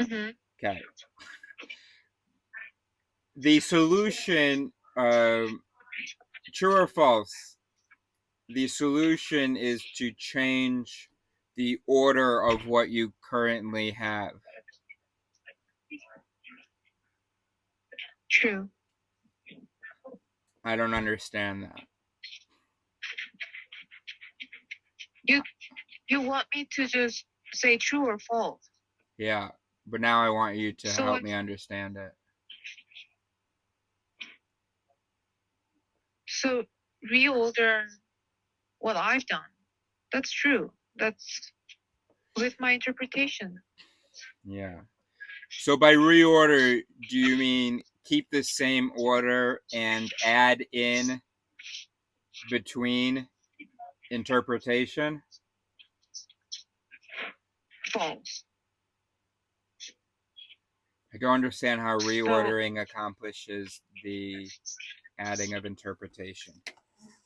Mm-hmm. Okay. The solution, true or false? The solution is to change the order of what you currently have. True. I don't understand that. You want me to just say true or false? Yeah, but now I want you to help me understand it. So reorder what I've done. That's true. That's with my interpretation. Yeah. So by reorder, do you mean keep the same order and add in between interpretation? False. I don't understand how So, reordering accomplishes the adding of interpretation,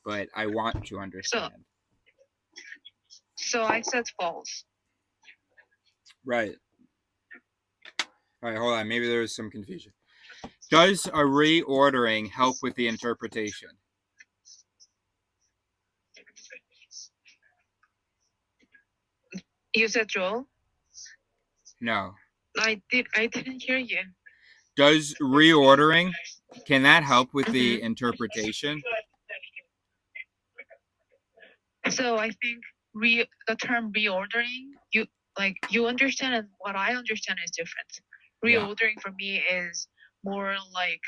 but I want to understand. so I said false. Right. All right, hold on. Maybe there was some confusion. Does a reordering help with the interpretation? You said Joel? No. I didn't hear you. Does reordering, can that help with the interpretation? So I think the term reordering, you understand, and what I understand is different. Yeah. Reordering for me is more like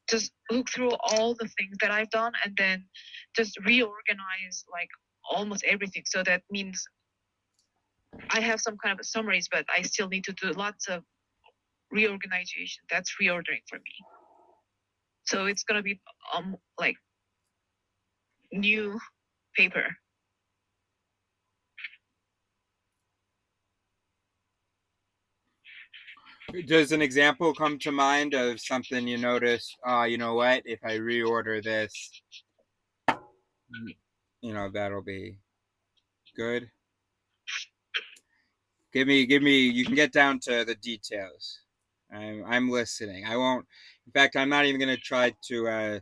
just look through all the things that I've done and then just reorganize like almost everything. So that means I have some kind of summaries, but I still need to do lots of reorganization. That's reordering for me. So it's gonna be like new paper. Does an example come to mind of something you noticed? You know what? If I reorder this, you know, that'll be good. Give me. You can get down to the details. I'm listening. I won't. In fact, I'm not even gonna try to.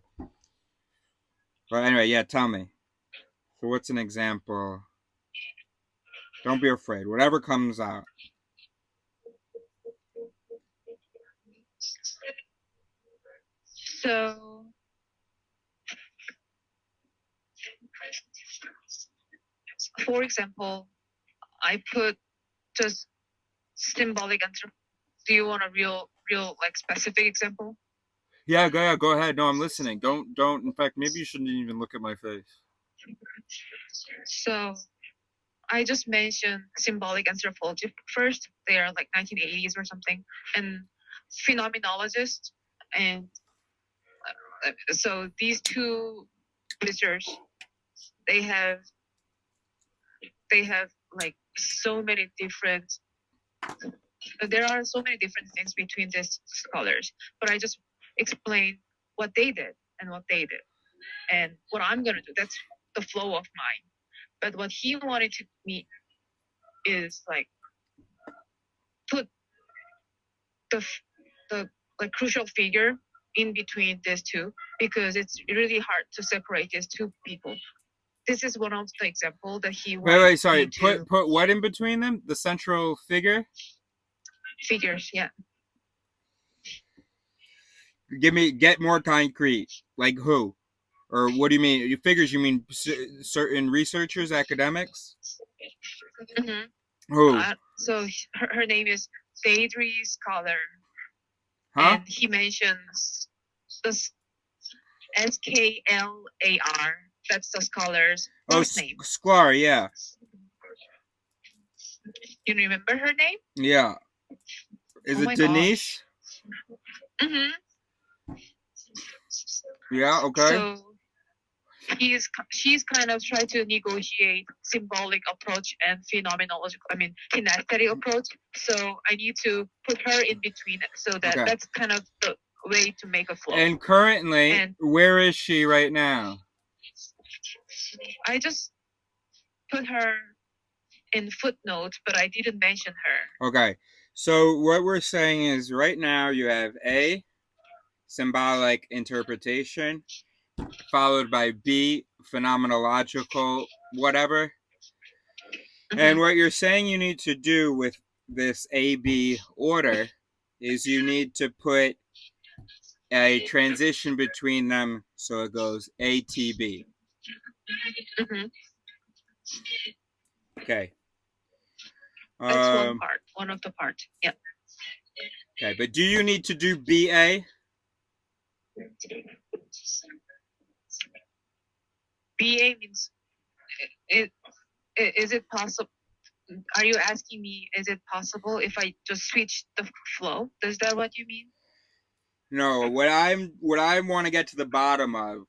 Well, anyway, yeah. Tell me. So, what's an example? Don't be afraid. Whatever comes out. So for example, I put just symbolic answer. Do you want a real like specific example? Yeah, go ahead. No, I'm listening. Don't. In fact, maybe you shouldn't even look at my face. So I just mentioned symbolic anthropology first. They are like 1980s or something, and phenomenologists, and so these two research, they have like so many different. There are so many different things between these scholars, but I just explained what they did and what they did, and what I'm gonna do. That's the flow of mine. But what he wanted to me is like put the like crucial figure in between these two, because it's really hard to separate these two people. This is one of the example that he Wait, sorry. me to Put what in between them? The central figure? figures. Yeah. Get more concrete. Like who? Or what do you mean? You figures, you mean certain researchers, academics? Mm-hmm. Who? So her name is Deidre Scholar, Huh? and he mentions this SKLAR. That's the scholar's last name. Sklar, yeah. You remember her name? Yeah. Is it Denise? Mm-hmm. Yeah, okay. So she's kind of trying to negotiate symbolic approach and kinesthetic approach. So I need to put her in between it, so that that's kind of the way to make a flow. And currently, where is she right now? I just put her in footnotes, but I didn't mention her. Okay. So what we're saying is right now you have A, symbolic interpretation, followed by B, phenomenological whatever. Mm-hmm. And what you're saying you need to do with this A-B order is you need to put a transition between them so it goes A-T-B. Mm-hmm. Okay. That's one of the parts. Yeah. Okay, but do you need to do BA? VA means it. Is it possible? Are you asking me? Is it possible if I just switch the flow? Is that what you mean? No, what I want to get to the bottom of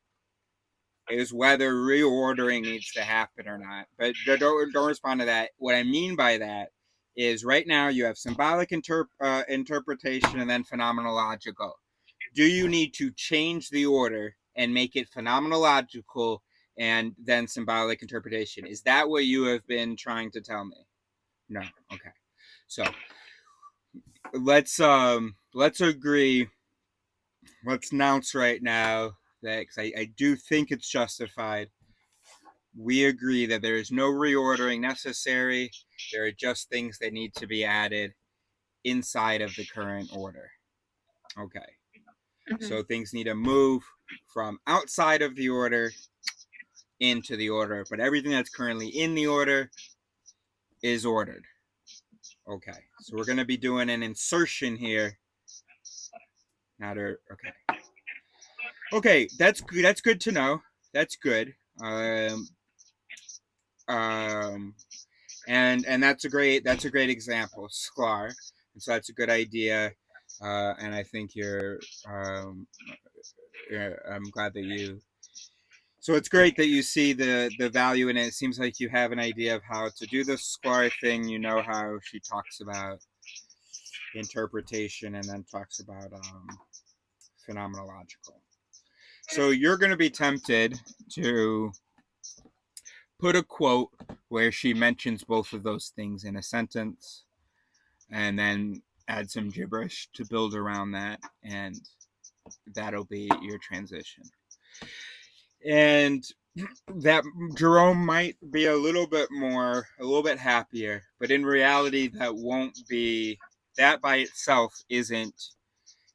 is whether reordering needs to happen or not. But don't respond to that. What I mean by that is right now you have symbolic interpretation and then phenomenological. Do you need to change the order and make it phenomenological and then symbolic interpretation? Is that what you have been trying to tell me? No. Okay. So let's agree. Let's announce right now that, because I do think it's justified. We agree that there is no reordering necessary. There are just things that need to be added inside of the current order. Okay. So things need to move from outside of the order into the order, but everything that's currently in the order is ordered. Okay. So we're going to be doing an insertion here. Okay. Okay, that's good to know. That's good. And that's a great example, Sklar. And so that's a good idea. And I think I'm glad that you. So it's great that you see the value in it. It seems like you have an idea of how to do the Sklar thing. You know how she talks about interpretation and then talks about phenomenological. So you're going to be tempted to put a quote where she mentions both of those things in a sentence and then add some gibberish to build around that, and that'll be your transition. And that Jerome might be a little bit happier, but in reality that by itself isn't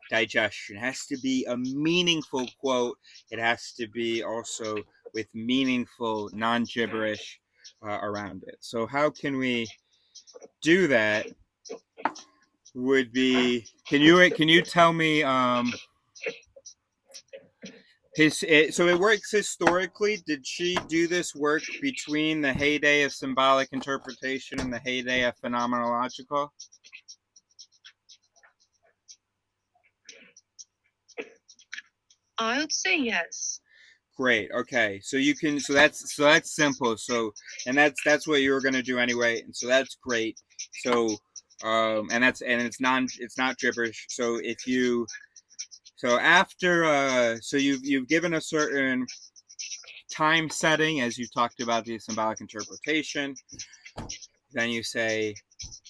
digestion. It has to be a meaningful quote. It has to be also with meaningful non-gibberish around it. So how can we do that? Can you tell me so it works historically? Did she do this work between the heyday of symbolic interpretation and the heyday of phenomenological? I would say yes. Great. Okay. So that's simple. So and that's what you were going to do anyway. And so that's great. So it's not gibberish. So you've given a certain time setting as you've talked about the symbolic interpretation. Then you say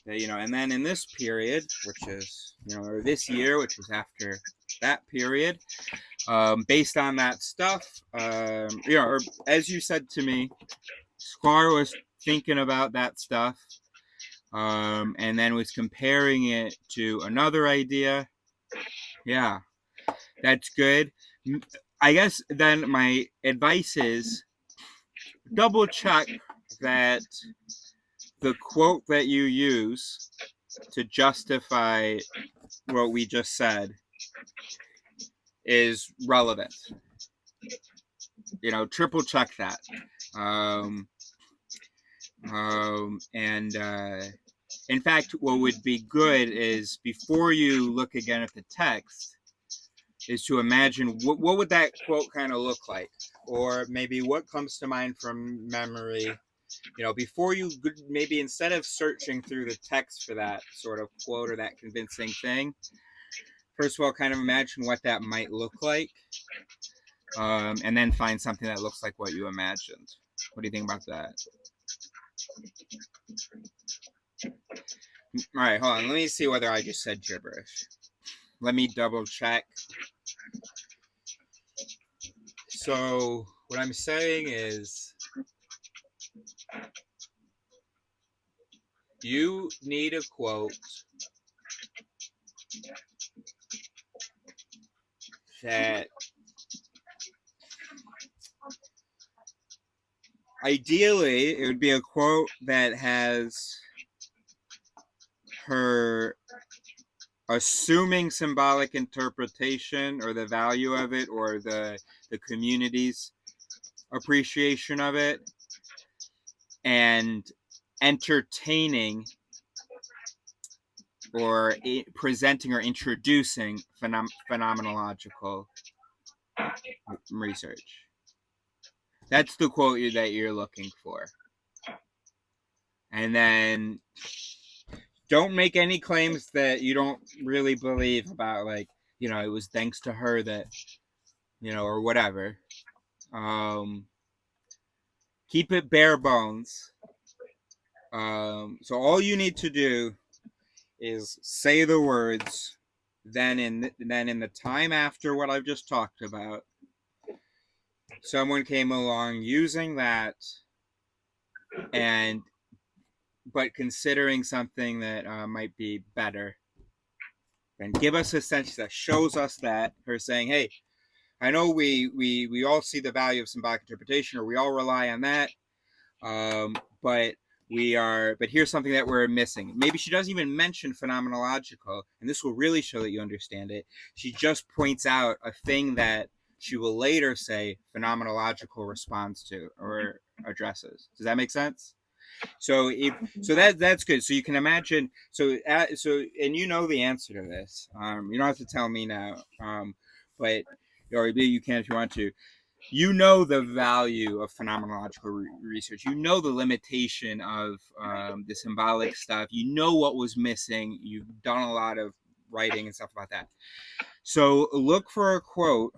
that, and then in this period, which is, or this year, which was after that period, based on that stuff, or as you said to me, Sklar was thinking about that stuff, and then was comparing it to another idea. Yeah, that's good. I guess then my advice is double check that the quote that you use to justify what we just said is relevant. Triple check that. In fact, what would be good is, before you look again at the text, is to imagine what would that quote kind of look like, or maybe what comes to mind from memory. Before you, maybe instead of searching through the text for that sort of quote or that convincing thing, first of all, kind of imagine what that might look like, and then find something that looks like what you imagined. What do you think about that? All right, hold on. Let me see whether I just said gibberish. Let me double check. So what I'm saying is, you need a quote that ideally it would be a quote that has her assuming symbolic interpretation or the value of it or the community's appreciation of it and entertaining or presenting or introducing phenomenological research. That's the quote that you're looking for. And then don't make any claims that you don't really believe about, like, you know, it was thanks to her that, you know, or whatever. Keep it bare bones. So all you need to do is say the words. Then in the time after what I've just talked about, someone came along using that, but considering something that might be better, and give us a sense that shows us that her saying, "Hey, I know we all see the value of symbolic interpretation, or we all rely on that, but here's something that we're missing." Maybe she doesn't even mention phenomenological, and this will really show that you understand it. She just points out a thing that she will later say phenomenological responds to or addresses. Does that make sense? So that's good. So you can imagine. And you know the answer to this. You don't have to tell me now. But or maybe you can if you want to. You know the value of phenomenological research. You know the limitation of the symbolic stuff. You know what was missing. You've done a lot of writing and stuff about that. So look for a quote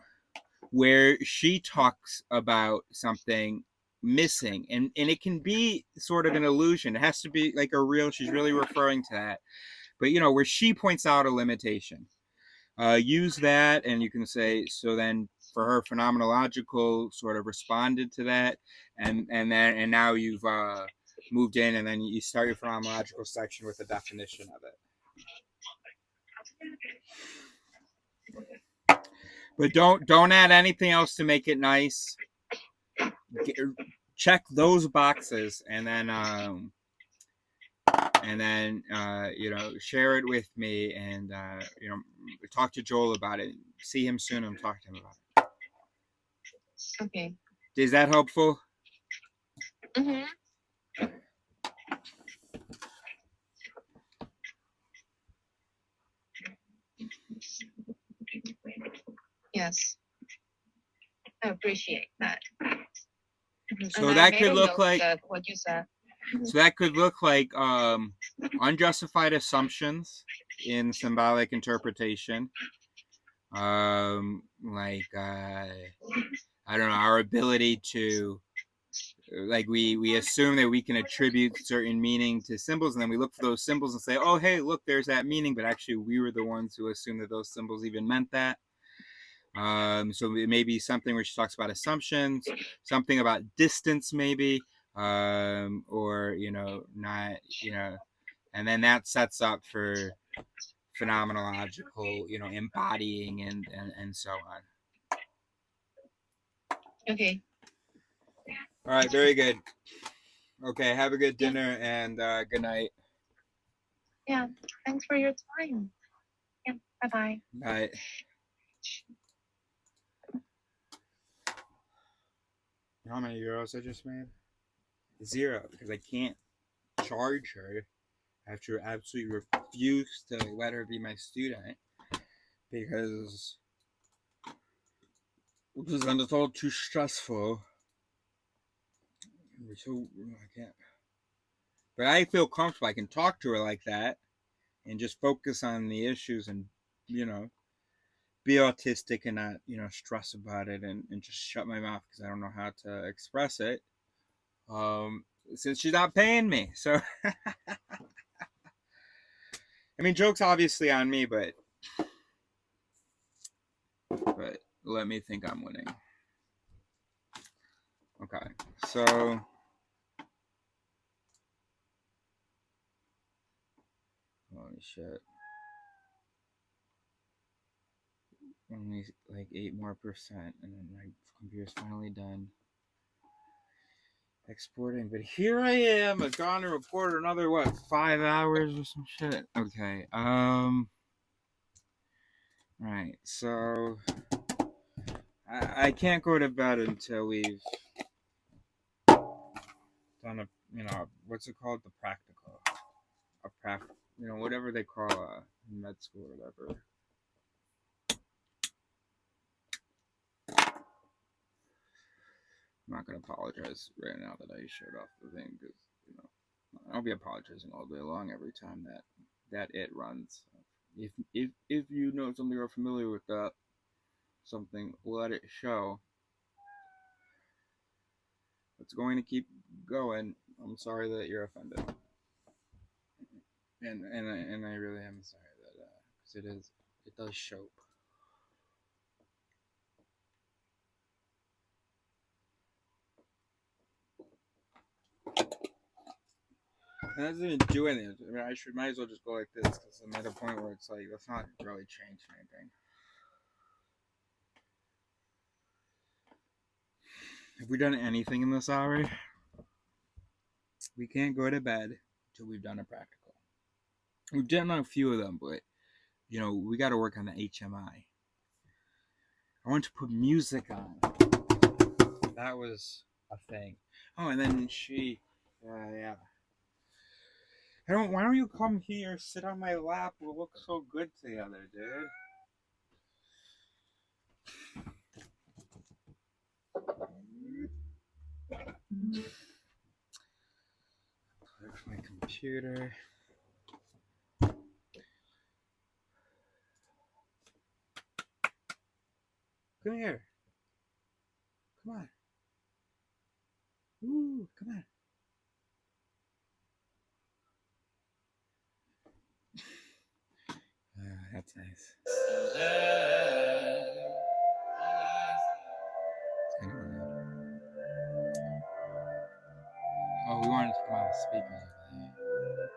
where she talks about something missing, and it can be sort of an illusion. It has to be like a real, she's really referring to that, but you know, where she points out a limitation, use that, and you can say, so then for her, phenomenological sort of responded to that, and now you've moved in, and then you start your phenomenological section with a definition of it. But don't add anything else to make it nice. Check those boxes, and then you know, share it with me, and you know, talk to Joel about it. See him soon and talk to him about it. Okay. Is that helpful? Mm-hmm. Yes. I appreciate that. So and that could look like what you said. So that could look like unjustified assumptions in symbolic interpretation. Like I don't know, our ability to, like, we assume that we can attribute certain meaning to symbols, and then we look for those symbols and say, oh, hey, look, there's that meaning, but actually we were the ones who assumed that those symbols even meant that. So it may be something where she talks about assumptions, something about distance maybe, or, you know, not, you know, and then that sets up for phenomenological, you know, embodying and so on. Okay. All right, very good. Okay, have a good dinner, and good night. Yeah. Thanks for your time. Yeah. Bye-bye. Bye. You know how many euros I just made? 0, because I can't charge her. I have to absolutely refuse to let her be my student because then it's all too stressful. So I can't. But I feel comfortable. I can talk to her like that and just focus on the issues, and, you know, be autistic and not, you know, stress about it, and just shut my mouth because I don't know how to express it. Since she's not paying me, so I mean, joke's obviously on me, but let me think I'm winning. Okay, so holy shit. Only like 8% more, and then my computer's finally done exporting. But here I am. I've gone to record another 5 hours or some shit. Okay. Right. So I can't go to bed until we've done a, what's it called? The practical. Whatever they call med school or whatever. I'm not going to apologize right now that I showed off the thing because, I'll be apologizing all day long every time that it runs. If you know something or are familiar with that, something, let it show. It's going to keep going. I'm sorry that you're offended. And I really am sorry that, because it does show. It doesn't even do anything. I mean, I might as well just go like this, because I'm at a point where it's like, that's not really changing anything. Have we done anything in this hour? We can't go to bed until we've done a practical. We've done a few of them, but, we got to work on the HMI. I want to put music on. That was a thing. Oh, and then yeah. Why don't you come here, sit on my lap? We'll look so good together, dude. There's my computer. Come here. Come on. Ooh, come on. That's nice. It's kind of weird. Oh, we wanted to come out of the speakers over there.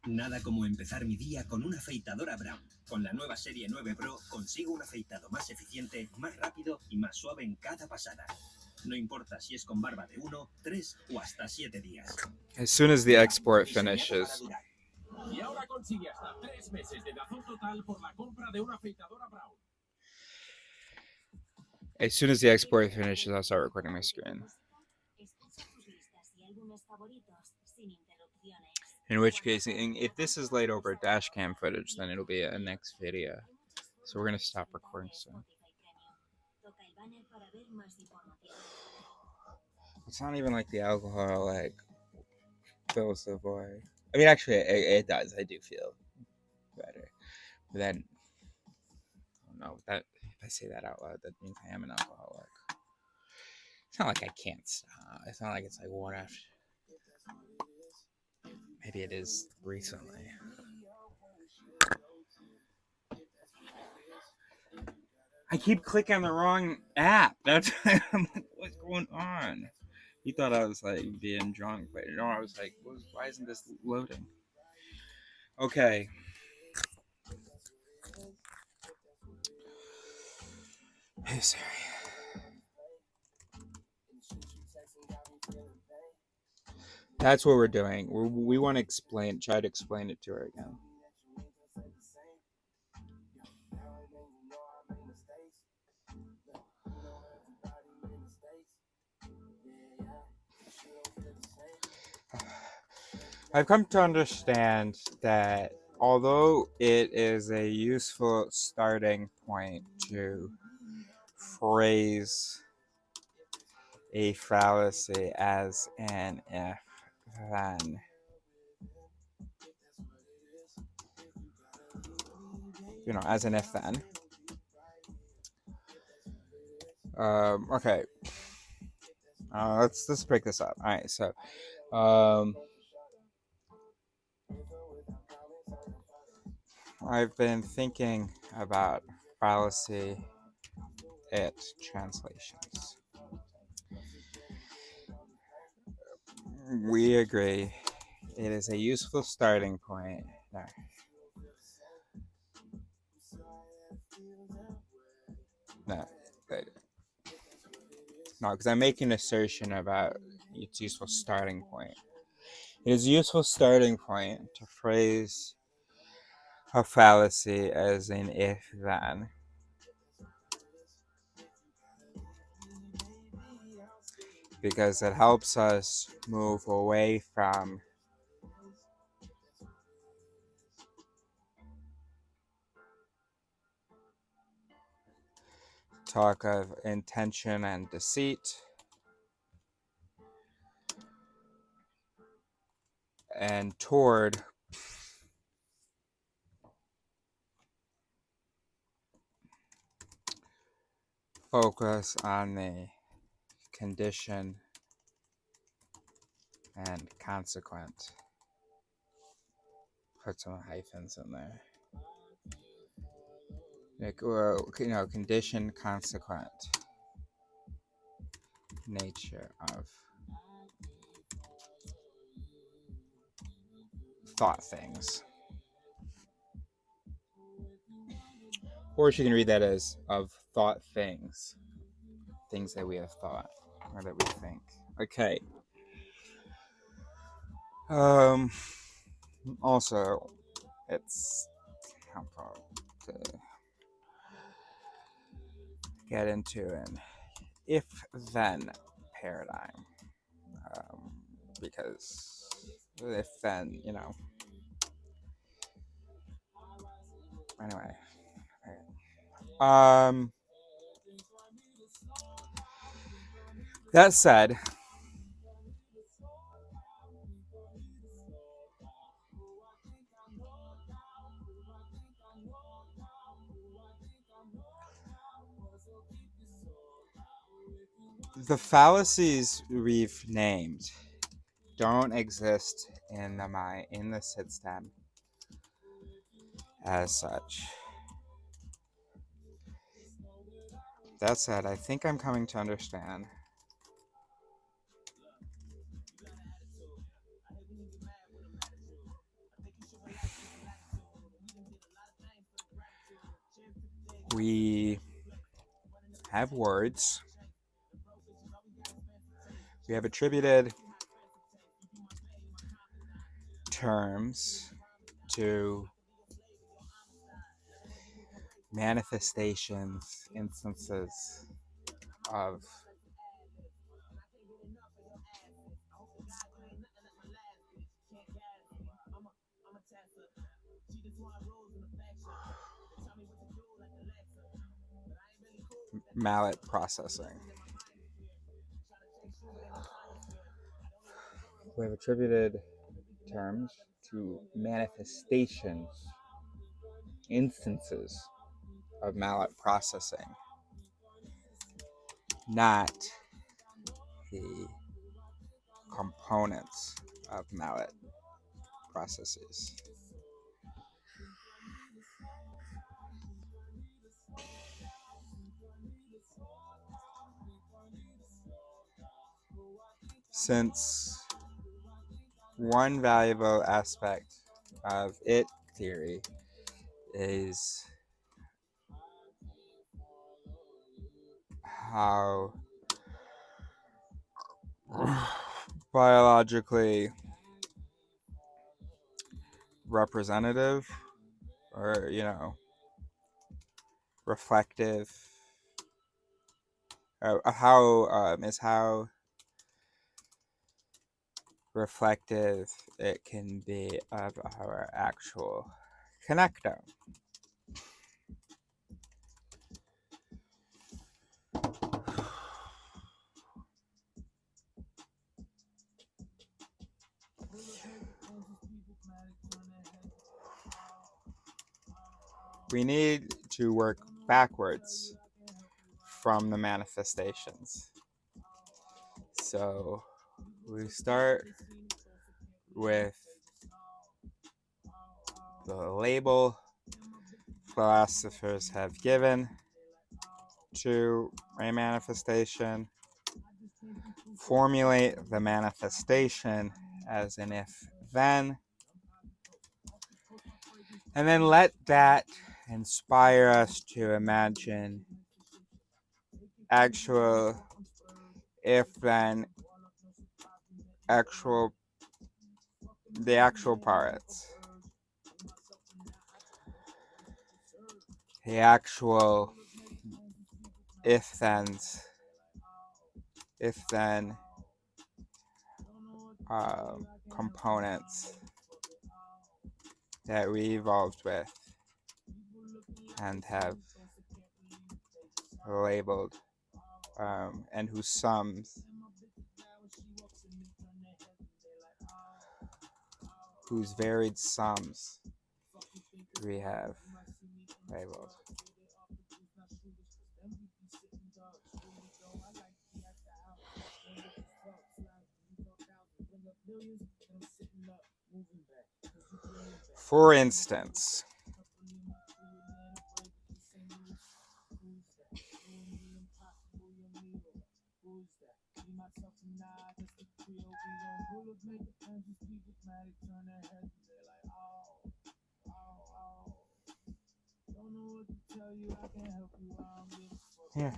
Nada como empezar mi día con una afeitadora Brown. Con la nueva serie 9 Pro consigo un afeitado más eficiente, más rápido y más suave en cada pasada. No importa si es con barba de 1, 3 o hasta 7 días. As soon as the export finishes. Y ahora consigue hasta 3 meses de razón total por la compra de una afeitadora Brown. As soon as the export finishes, I'll start recording my screen. In which case, if this is laid over dashcam footage, then it'll be a next video. So we're going to stop recording soon. It's not even like the alcohol, fills the void. I mean, actually, it does. I do feel better. But then, if I say that out loud, that means I am an alcoholic. It's not like I can't stop. It's not like it's like one after. Maybe it is recently. I keep clicking the wrong app. That's I'm like, what's going on? He thought I was being drunk, but no, I was like, why isn't this loading? Okay. Hey Seri. That's what we're doing. We want to try to explain it to her again. I've come to understand that although it is a useful starting point to phrase a fallacy as an if then, as an if then. Okay. Let's break this up. All right, so I've been thinking about fallacy translations. We agree it is a useful starting point. No, because I'm making an assertion about, its useful starting point. It is a useful starting point to phrase a fallacy as an if-then. Because it helps us move away from talk of intention and deceit and toward focus on the condition and consequent. Put some hyphens in there. Like, condition, consequent nature of thought things. Or you can read that as of thought things. Things that we have thought or that we think. Okay. Also, it's helpful to get into an if-then paradigm. Because if-then, anyway. That said, the fallacies we've named don't exist in the system as such. That said, I think I'm coming to understand we have words. We have attributed terms to manifestations, instances of mallet processing. We have attributed terms to manifestations, instances of mallet processing, not the components of mallet processes. Since one valuable aspect of it theory is how biologically representative or reflective how reflective it can be of our actual connectome. We need to work backwards from the manifestations. So we start with the label philosophers have given to a manifestation, formulate the manifestation as an if-then, and then let that inspire us to imagine actual if-then the actual parts. The actual if-then components that we evolved with and have labeled, and whose sums, whose varied sums we have labeled. For instance, here.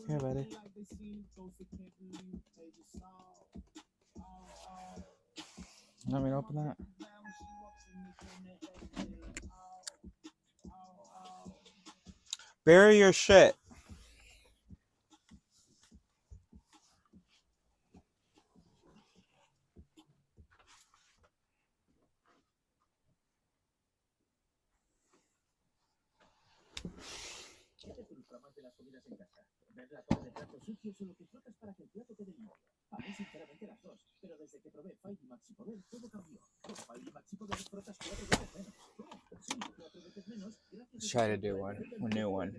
Here, buddy. Want me to open that? Bury your shit. Let's try to do a new one.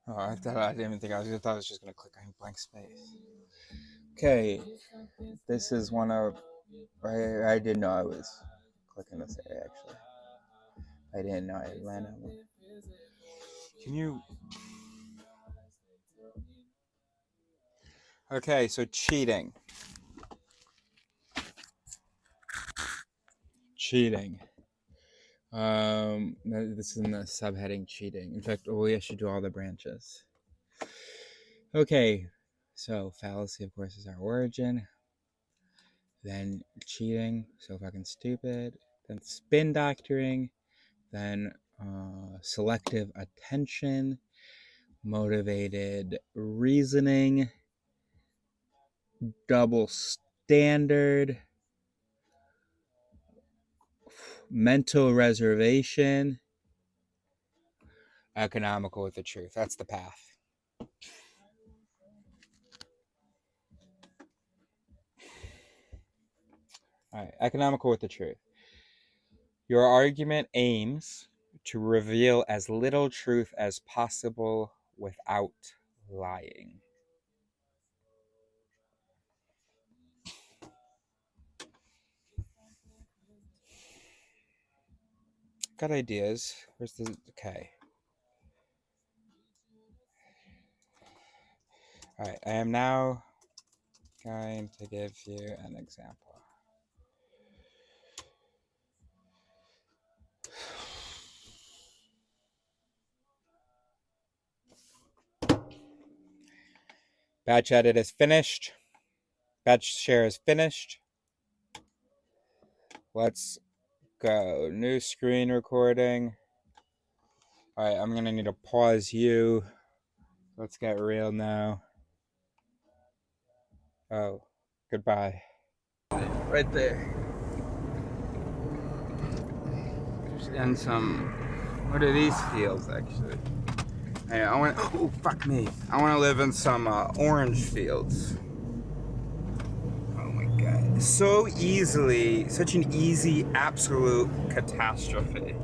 Oh, I didn't even think I thought I was just gonna click on blank space. Okay, this is one of. I didn't know I was clicking this area actually. I didn't know I landed on it. Can you? Okay, so cheating. This is in the subheading cheating. In fact, I should do all the branches. Okay, so fallacy, of course, is our origin. Then cheating, so fucking stupid. Then spin doctoring. Then selective attention, motivated reasoning, double standard, mental reservation, economical with the truth. That's the path. All right, economical with the truth. Your argument aims to reveal as little truth as possible without lying. Got ideas. Where's the... Okay. Alright, I am now going to give you an example. Batch edit is finished. Batch share is finished. Let's go. New screen recording. Alright, I'm going to need to pause you. Let's get real now. Oh, goodbye. Right there. And some... What are these fields, actually? Hey, I want... Oh, fuck me. I want to live in some orange fields. Oh my god. So easily, such an easy, absolute catastrophe.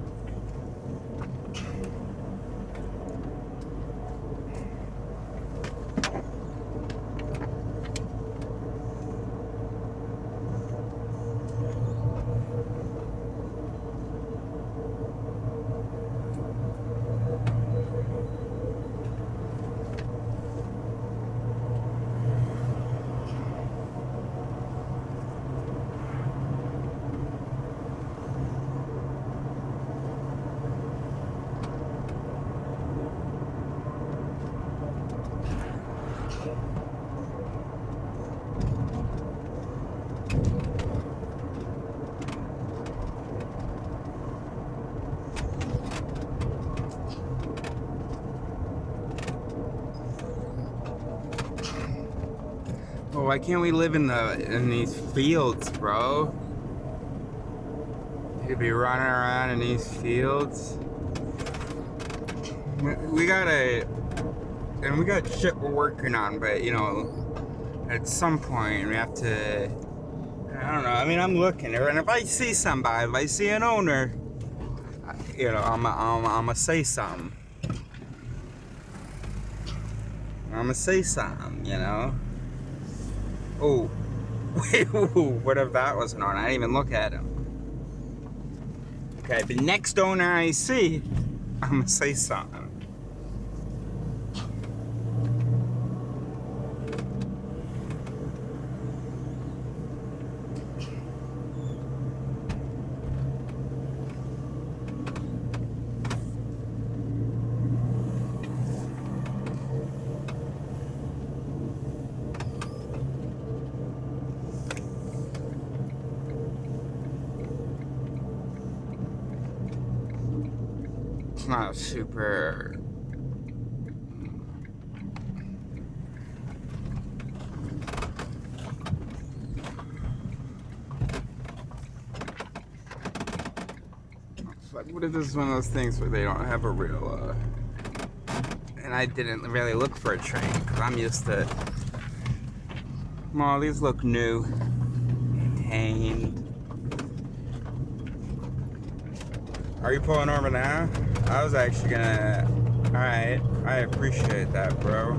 Well, why can't we live in these fields, bro? You'd be running around in these fields. We got shit we're working on, but you know, at some point we have to. I don't know. I mean, I'm looking, and if I see somebody, if I see an owner, you know, I'm gonna say something. I'm gonna say something, you know. Oh, wait, what if that was an owner? I didn't even look at him. Okay, the next owner I see, I'm gonna say something. It's not super. Like, what if this is one of those things where they don't have a real, and I didn't really look for a train, because I'm used to, well, these look new, maintained. Are you pulling over now? I was actually gonna, alright, I appreciate that, bro.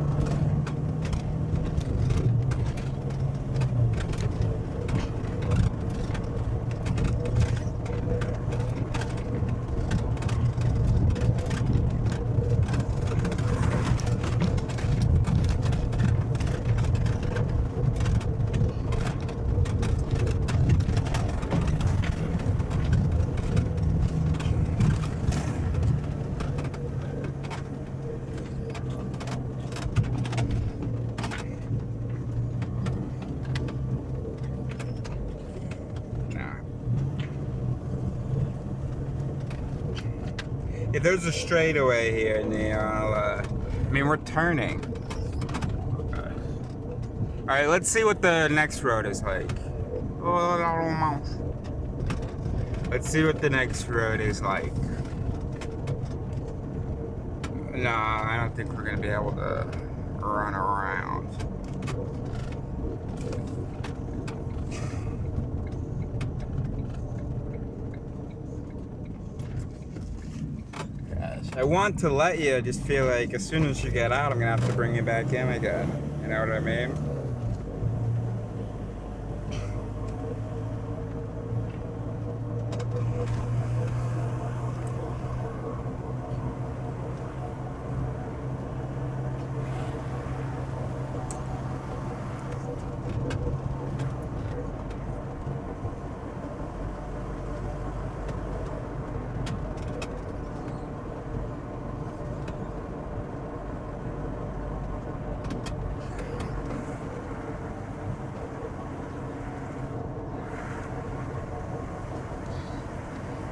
If there's a straightaway here, Neil, I mean, we're turning. Okay. Alright, let's see what the next road is like. Let's see what the next road is like. No, I don't think we're gonna be able to run around. I want to let you, just feel like as soon as you get out, I'm gonna have to bring you back in again. You know what I mean?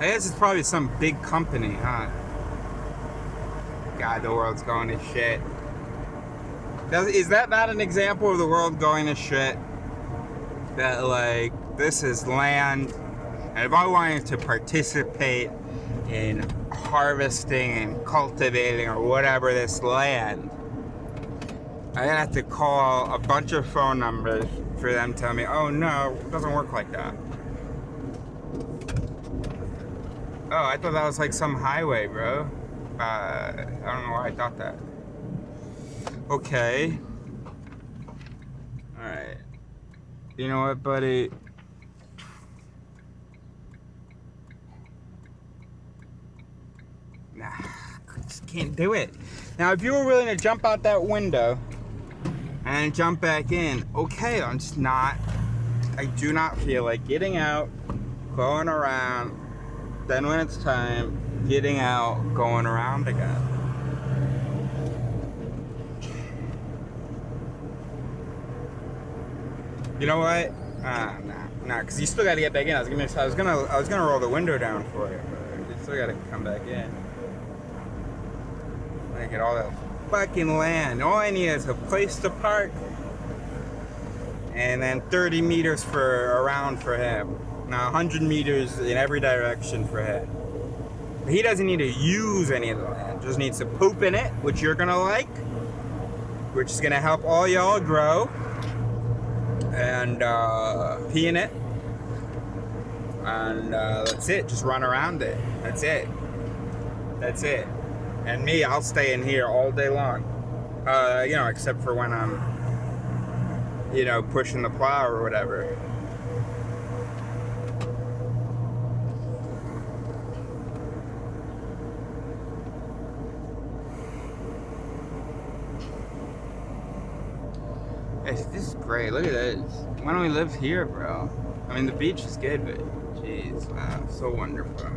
I guess it's probably some big company, huh? God, the world's going to shit. Is that not an example of the world going to shit? That, like, this is land, and if I wanted to participate in harvesting and cultivating or whatever this land, I'd have to call a bunch of phone numbers for them to tell me, oh no, it doesn't work like that. Oh, I thought that was like some highway, bro. I don't know why I thought that. Okay. Alright. You know what, buddy? Nah, I just can't do it. Now, if you were willing to jump out that window and jump back in, okay, I'm just not. I do not feel like getting out, going around. Then when it's time, getting out, going around again. You know what? Nah, because you still got to get back in. I was gonna roll the window down for you, but you still got to come back in. I get all that fucking land. All I need is a place to park and then 30 meters around for him. Now 100 meters in every direction for him. He doesn't need to use any of the land, just needs to poop in it, which you're gonna like, which is gonna help all y'all grow, and pee in it, and that's it. Just run around it. That's it. That's it. And me, I'll stay in here all day long. You know, except for when I'm, you know, pushing the plow or whatever. This is great. Look at this. Why don't we live here, bro? I mean, the beach is good, but jeez, wow, so wonderful.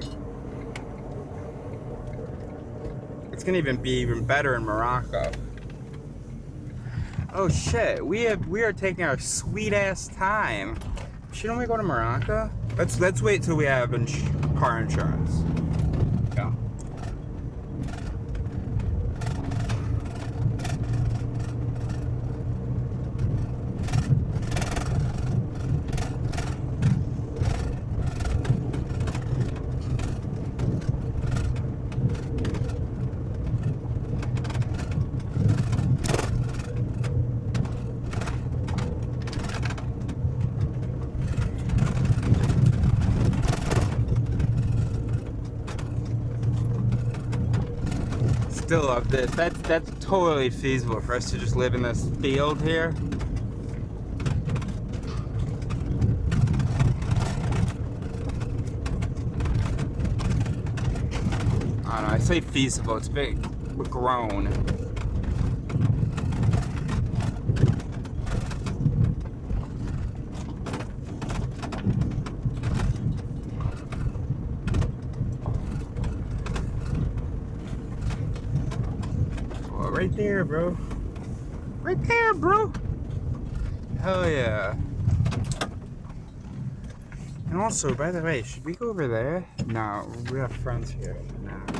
It's gonna be even better in Morocco. Oh shit, we are taking our sweet ass time. Shouldn't we go to Morocco? Let's wait till we have car insurance. Go. Still love this. That's totally feasible for us to just live in this field here. I don't know, I say feasible, it's big, we're grown. Right there, bro. Right there, bro. Hell yeah. And also, by the way, should we go over there? No, we have friends here. No.